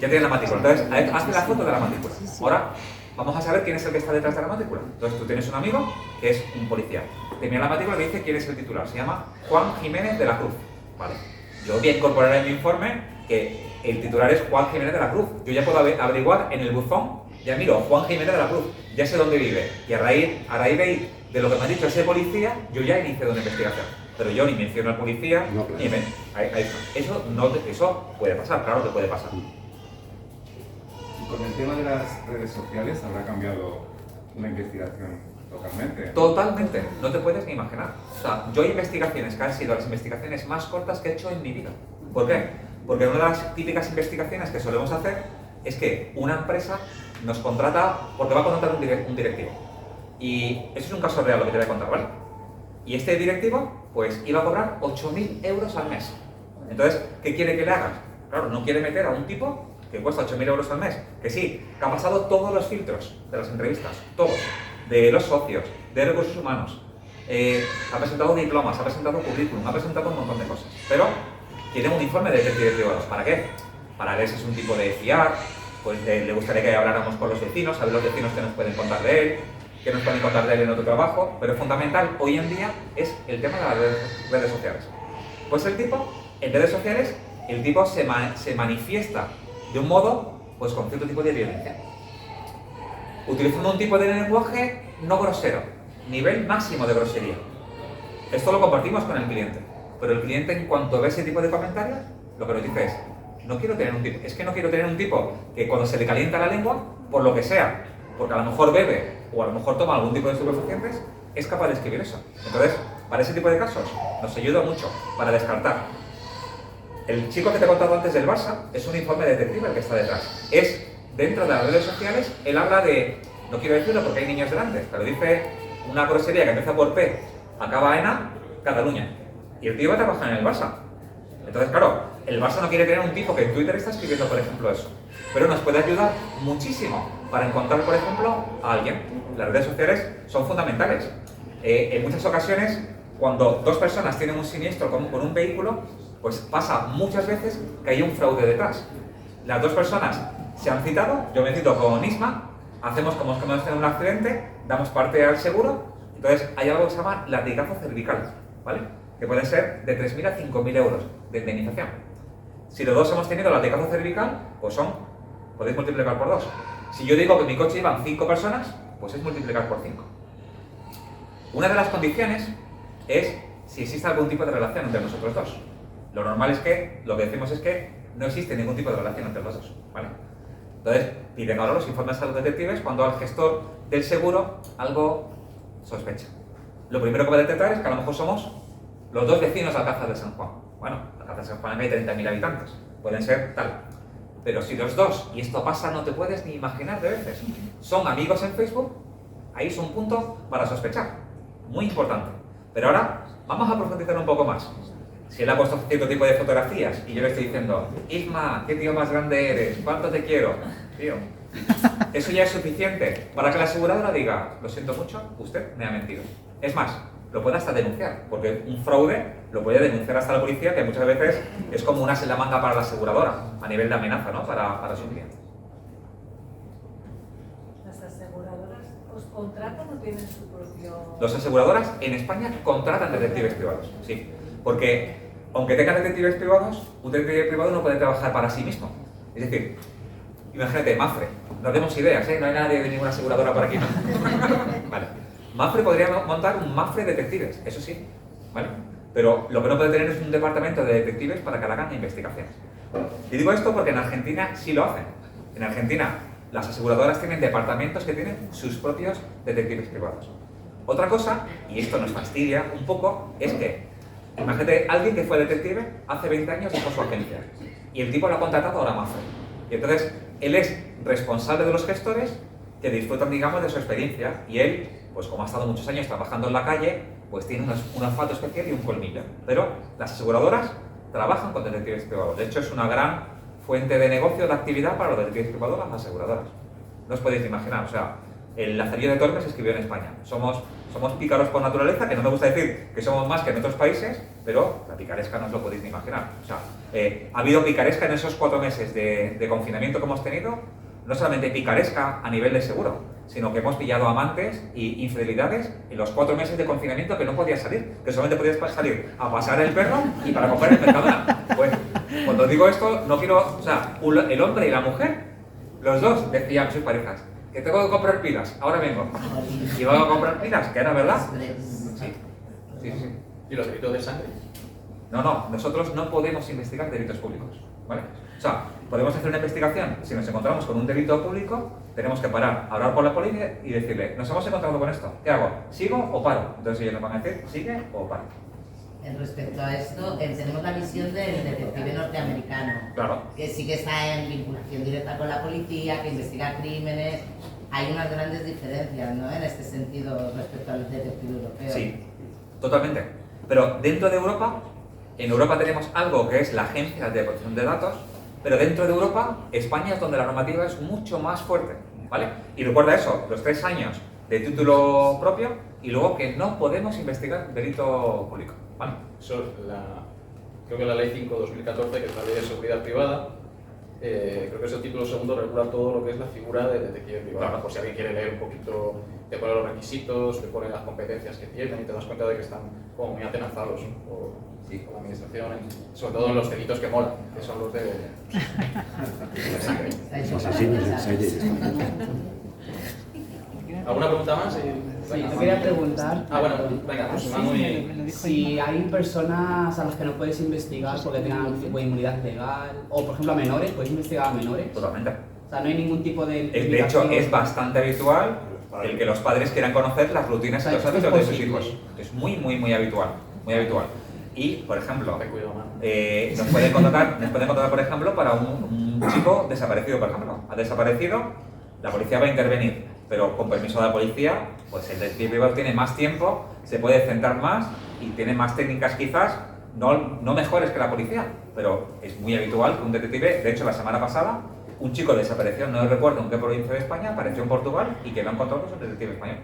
Ya tiene la matrícula. Entonces, hace la foto de la matrícula. Ahora, vamos a saber quién es el que está detrás de la matrícula. Entonces, tú tienes un amigo que es un policía. Te mira la matrícula y dice quién es el titular. Se llama Juan Jiménez de la Cruz. Vale. Yo voy a incorporar en mi informe que el titular es Juan Jiménez de la Cruz. Yo ya puedo averiguar en el buzón, ya miro, Juan Jiménez de la Cruz, ya sé dónde vive. Y a raíz de lo que me ha dicho ese policía, yo ya inicio una investigación. Pero yo ni menciono al policía, no, claro. ni ahí está. Eso puede pasar, claro que puede pasar. Y con el tema de las redes sociales habrá cambiado la investigación totalmente. Totalmente, no te puedes ni imaginar. O sea, yo hay investigaciones que han sido las investigaciones más cortas que he hecho en mi vida. ¿Por qué? Porque una de las típicas investigaciones que solemos hacer es que una empresa nos contrata porque va a contratar un directivo. Y eso es un caso real lo que te voy a contar, ¿vale? Y este directivo, pues, iba a cobrar 8.000 euros al mes. Entonces, ¿qué quiere que le hagas? Claro, no quiere meter a un tipo que cuesta 8.000 euros al mes, que sí, que ha pasado todos los filtros de las entrevistas, todos, de los socios, de recursos humanos, ha presentado diplomas, ha presentado currículum, ha presentado un montón de cosas, pero quiere un informe de detectives privados. ¿Para qué? Para ver si es un tipo de fiar, pues le gustaría que habláramos con los vecinos, saber los vecinos que nos pueden contar de él, que nos pueden contar de él en otro trabajo, pero fundamental hoy en día es el tema de las redes sociales. Pues en redes sociales, el tipo se manifiesta de un modo, pues con cierto tipo de violencia. Utilizando un tipo de lenguaje no grosero, nivel máximo de grosería. Esto lo compartimos con el cliente, pero el cliente en cuanto ve ese tipo de comentarios, lo que nos dice es, no quiero tener un tipo que cuando se le calienta la lengua, por lo que sea, porque a lo mejor bebe o a lo mejor toma algún tipo de estupefacientes, es capaz de escribir eso. Entonces, para ese tipo de casos, nos ayuda mucho para descartar. El chico que te he contado antes del Barça es un informe detective el que está detrás. Es dentro de las redes sociales, él habla de, no quiero decirlo porque hay niños delante, pero dice una grosería que empieza por P, acaba en A, Cataluña. Y el tío va a trabajar en el Barça. Entonces, claro, el Barça no quiere tener un tipo que en Twitter está escribiendo, por ejemplo, eso. Pero nos puede ayudar muchísimo para encontrar, por ejemplo, a alguien. Las redes sociales son fundamentales. En muchas ocasiones, cuando dos personas tienen un siniestro con un vehículo, pues pasa muchas veces que hay un fraude detrás. Las dos personas se han citado, yo me cito con Isma, hacemos como si hemos tenido un accidente, damos parte al seguro, entonces hay algo que se llama latigazo cervical, ¿vale? Que puede ser de 3.000 a 5.000 euros de indemnización. Si los dos hemos tenido latigazo cervical, pues podéis multiplicar por 2. Si yo digo que en mi coche iban 5 personas, pues es multiplicar por 5. Una de las condiciones es si existe algún tipo de relación entre nosotros dos. Lo normal es que, lo que decimos es que no existe ningún tipo de relación entre los dos, ¿vale? Entonces, piden ahora los informes a los detectives cuando al gestor del seguro algo sospecha. Lo primero que va a detectar es que a lo mejor somos los dos vecinos de Alcázar de San Juan. Bueno, Alcázar de San Juan hay 30.000 habitantes, pueden ser tal. Pero si los dos, y esto pasa, no te puedes ni imaginar de veces, son amigos en Facebook, ahí es un punto para sospechar, muy importante. Pero ahora vamos a profundizar un poco más. Si él ha puesto cierto tipo de fotografías y yo le estoy diciendo, Isma, qué tío más grande eres, cuánto te quiero, tío. Eso ya es suficiente para que la aseguradora diga, lo siento mucho, usted me ha mentido. Es más, lo puede hasta denunciar, porque un fraude lo puede denunciar hasta la policía, que muchas veces es como una as en la manga para la aseguradora, a nivel de amenaza, ¿no? para su cliente. ¿Las aseguradoras os contratan o tienen su propio...? Las aseguradoras en España contratan detectives privados, sí. Porque, aunque tengan detectives privados, un detective privado no puede trabajar para sí mismo. Es decir, imagínate, Mafre, no tenemos ideas, no hay nadie de ninguna aseguradora por aquí, ¿no? Vale. Mafre podría montar un Mafre detectives, eso sí, ¿vale? Pero lo que no puede tener es un departamento de detectives para que hagan investigaciones. Y digo esto porque en Argentina sí lo hacen. En Argentina, las aseguradoras tienen departamentos que tienen sus propios detectives privados. Otra cosa, y esto nos fastidia un poco, es que imagínate, alguien que fue detective hace 20 años y fue su agencia. Y el tipo lo ha contratado ahora a Mafre. Y entonces, él es responsable de los gestores que disfrutan, digamos, de su experiencia. Y él, pues como ha estado muchos años trabajando en la calle, pues tiene un olfato especial y un colmillo. Pero las aseguradoras trabajan con detectives privados. De hecho, es una gran fuente de negocio, de actividad para los detectives privados, las aseguradoras. No os podéis imaginar, o sea, el Lazarillo de Tormes escribió en España. Somos pícaros por naturaleza, que no me gusta decir que somos más que en otros países, pero la picaresca no os lo podéis ni imaginar. O sea, ha habido picaresca en esos 4 meses de confinamiento que hemos tenido, no solamente picaresca a nivel de seguro, sino que hemos pillado amantes y infidelidades en los 4 meses de confinamiento que no podías salir, que solamente podías salir a pasar el perro y para coger el Mercadona. Pues, cuando digo esto, no quiero, o sea, el hombre y la mujer, los dos decían, sois parejas, que tengo que comprar pilas, ahora vengo. Y vengo a comprar pilas, que era verdad. Sí. ¿Y los delitos de sangre? No, nosotros no podemos investigar delitos públicos, ¿vale? O sea, podemos hacer una investigación, si nos encontramos con un delito público, tenemos que parar, hablar con la policía y decirle, nos hemos encontrado con esto, ¿qué hago? ¿Sigo o paro? Entonces ellos nos van a decir, ¿sigue o paro? Respecto a esto, tenemos la visión del detective norteamericano, Claro. que sí que está en vinculación directa con la policía, que investiga crímenes. Hay unas grandes diferencias, ¿no?, en este sentido respecto al detective europeo. Sí, totalmente. Pero dentro de Europa, en Europa tenemos algo que es la Agencia de Protección de Datos, pero dentro de Europa, España es donde la normativa es mucho más fuerte, ¿vale? Y recuerda eso, los 3 años de título propio y luego que no podemos investigar delito público, ¿vale? Eso, creo que la Ley 5/2014, que es la Ley de Seguridad Privada, creo que es el título segundo, regula todo lo que es la figura de detective privado. Claro. Por si alguien quiere leer un poquito, te pone los requisitos, te pone las competencias que tienen y te das cuenta de que están como muy atenazados por la administración, sobre todo en los delitos que molan, que son los de sangre. Asesinos en serie. ¿Alguna pregunta más? Sí, yo quería preguntar bueno, venga, pues va muy... si hay personas a las que no puedes investigar porque tengan algún tipo de inmunidad legal, o por ejemplo a menores, ¿puedes investigar a menores? Totalmente. O sea, no hay ningún tipo de... De hecho, es bastante habitual el que los padres quieran conocer las rutinas y los hábitos de sus hijos. Es muy habitual, muy habitual. Y, por ejemplo, nos pueden contratar, por ejemplo, para un chico desaparecido, por ejemplo. Ha desaparecido, la policía va a intervenir, pero con permiso de la policía, pues el detective privado tiene más tiempo, se puede centrar más y tiene más técnicas quizás, no mejores que la policía, pero es muy habitual que un detective, de hecho la semana pasada, un chico desapareció, no recuerdo en qué provincia de España, apareció en Portugal y que lo ha encontrado con un detective español.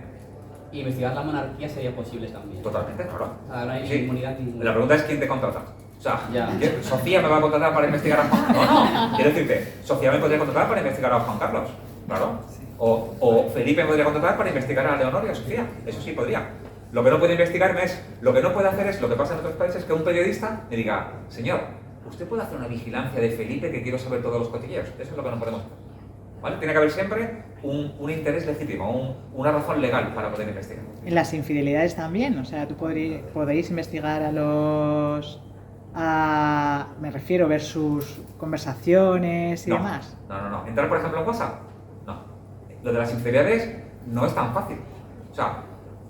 Y investigar la monarquía sería posible también. Totalmente, claro. O sea, no hay Sí. inmunidad ninguna. La pregunta es quién te contrata. O sea, Ya. ¿Sofía me va a contratar para investigar a Juan Carlos? No, quiero decirte, Sofía me podría contratar para investigar a Juan Carlos, claro. O Felipe me podría contratar para investigar a Leonor y a Sofía, eso sí podría. Lo que no puede investigarme es, lo que no puede hacer es lo que pasa en otros países, que un periodista me diga, señor, ¿usted puede hacer una vigilancia de Felipe que quiero saber todos los cotilleos? Eso es lo que no podemos hacer. ¿Vale? Tiene que haber siempre un interés legítimo, una razón legal para poder investigar. En las infidelidades también, o sea, tú podéis investigar me refiero, ver sus conversaciones y demás. No. ¿Entrar, por ejemplo, en WhatsApp? No. Lo de las infidelidades no es tan fácil. O sea,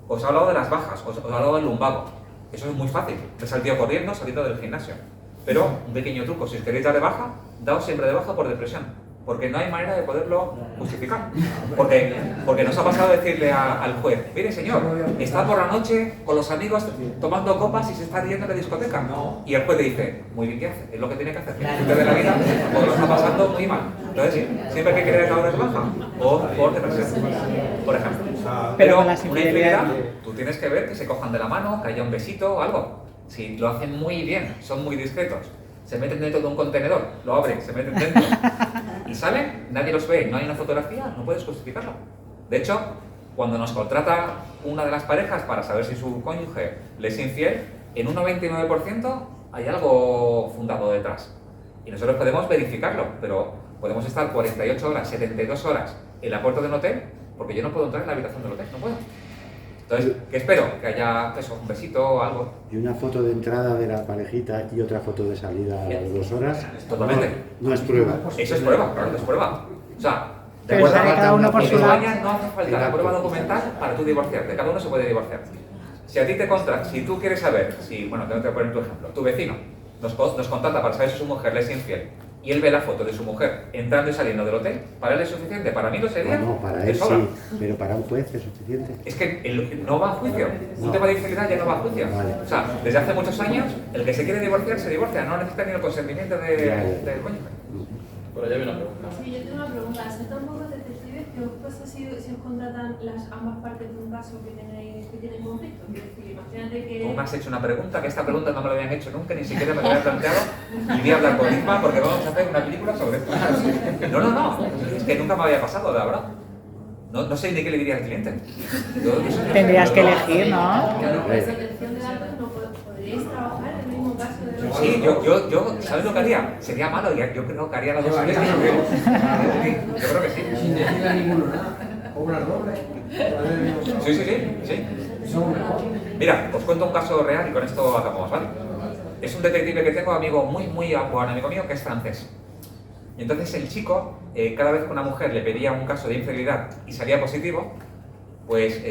os he hablado de las bajas, os he hablado del lumbago. Eso es muy fácil. Te sal tío corriendo saliendo del gimnasio. Pero un pequeño truco, si os queréis dar de baja, daos siempre de baja por depresión. Porque no hay manera de poderlo justificar. Porque nos ha pasado decirle al juez, mire señor, está por la noche con los amigos tomando copas y se está yendo a la discoteca. Y el juez le dice, muy bien, ¿qué hace? Es lo que tiene que hacer. Disfrute de la vida porque lo está pasando muy mal. Entonces, siempre que queréis dar de baja o por depresión, por ejemplo. Pero una infidelidad, tú tienes que ver que se cojan de la mano, que haya un besito o algo. Si lo hacen muy bien, son muy discretos, se meten dentro de un contenedor, lo abren, se meten dentro y salen, nadie los ve, no hay una fotografía, no puedes justificarlo. De hecho, cuando nos contrata una de las parejas para saber si su cónyuge le es infiel, en un 99% hay algo fundado detrás. Y nosotros podemos verificarlo, pero podemos estar 48 horas, 72 horas en la puerta de un hotel, porque yo no puedo entrar en la habitación del hotel, no puedo. Entonces, ¿qué espero? Que haya eso, un besito o algo. Y una foto de entrada de la parejita y otra foto de salida a las 2 horas. Totalmente. No es prueba. Eso es prueba, claro que es prueba. O sea, de Pero acuerdo, sale cada uno por en su lado. España no hace falta la prueba documental para tú divorciarte, cada uno se puede divorciar. Si a ti te contrata, si tú quieres saber, si, bueno, tengo que poner tu ejemplo, tu vecino nos contrata para saber si su mujer le es infiel y él ve la foto de su mujer entrando y saliendo del hotel, ¿para él es suficiente? Para mí no sería. No, para de él sobra. sí, pero para un juez es suficiente. Es que no va a juicio. Un No. tema de infidelidad ya no va a juicio. Vale. O sea, desde hace muchos años, el que se quiere divorciar se divorcia, no necesita ni el consentimiento Ya. del cónyuge. Por allá viene una pregunta. Sí, yo tengo una pregunta. ¿Se tan pocos detectives qué os pasa si os contratan ambas partes de un caso que tenéis conflicto? Quiero decir, imagínate que... Tú me has hecho una pregunta, que esta pregunta no me la habían hecho nunca, ni siquiera me la había planteado, y voy a hablar con Isma porque vamos a hacer una película sobre esto. No, es que nunca me había pasado, la verdad. No sé ni qué le diría al cliente. Tendrías que elegir, ¿no? Claro, por protección de datos no podríais trabajar en el mismo caso de los... Sí, yo, ¿sabes lo que haría? Sería malo, yo creo que haría las dos cosas. Yo creo que sí. Sin decirle a ninguno nada. Obras dobles. Sí. Somos mejor. Mira, os cuento un caso real y con esto acabamos, ¿vale? Es un detective que tengo, amigo muy buen amigo mío, que es francés. Y entonces el chico, cada vez que una mujer le pedía un caso de infidelidad y salía positivo, pues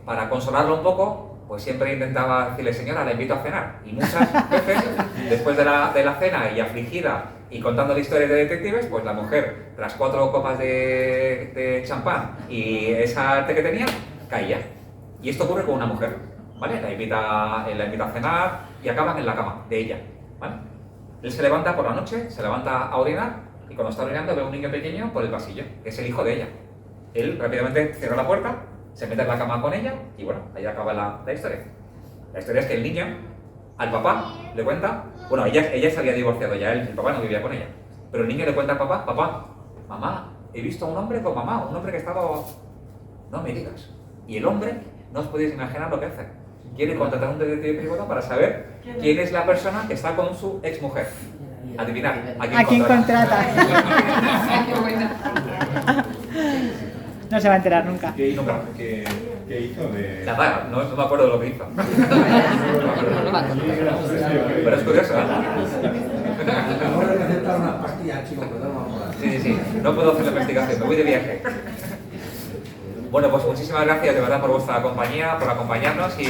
para consolarlo un poco, pues siempre intentaba decirle, señora, la invito a cenar. Y muchas veces, después de la cena y afligida y contando la historia de detectives, pues la mujer, tras 4 copas de champán y esa arte que tenía, caía. Y esto ocurre con una mujer, ¿vale? La invita a cenar y acaban en la cama de ella, ¿vale? Él se levanta por la noche, se levanta a orinar y cuando está orinando ve a un niño pequeño por el pasillo, que es el hijo de ella. Él rápidamente cierra la puerta, se mete en la cama con ella y bueno, ahí acaba la historia. La historia es que el niño, al papá, le cuenta, bueno, ella se había divorciado ya, el papá no vivía con ella, pero el niño le cuenta al papá, mamá, he visto a un hombre con mamá, un hombre que estaba... No me digas. Y el hombre, no os podéis imaginar lo que hace. Quiere contratar a un detective privado para saber quién es la persona que está con su exmujer. Adivinad, ¿A quién contrata? No se va a enterar nunca. ¿Qué hizo de...? Nada, no me acuerdo de lo que hizo. Pero es curioso, ¿eh? Ahora hay que aceptar unas pastillas, chicos, pero no vamos a dar. Sí. No puedo hacer la investigación, me voy de viaje. Bueno, pues muchísimas gracias de verdad por vuestra compañía, por acompañarnos y...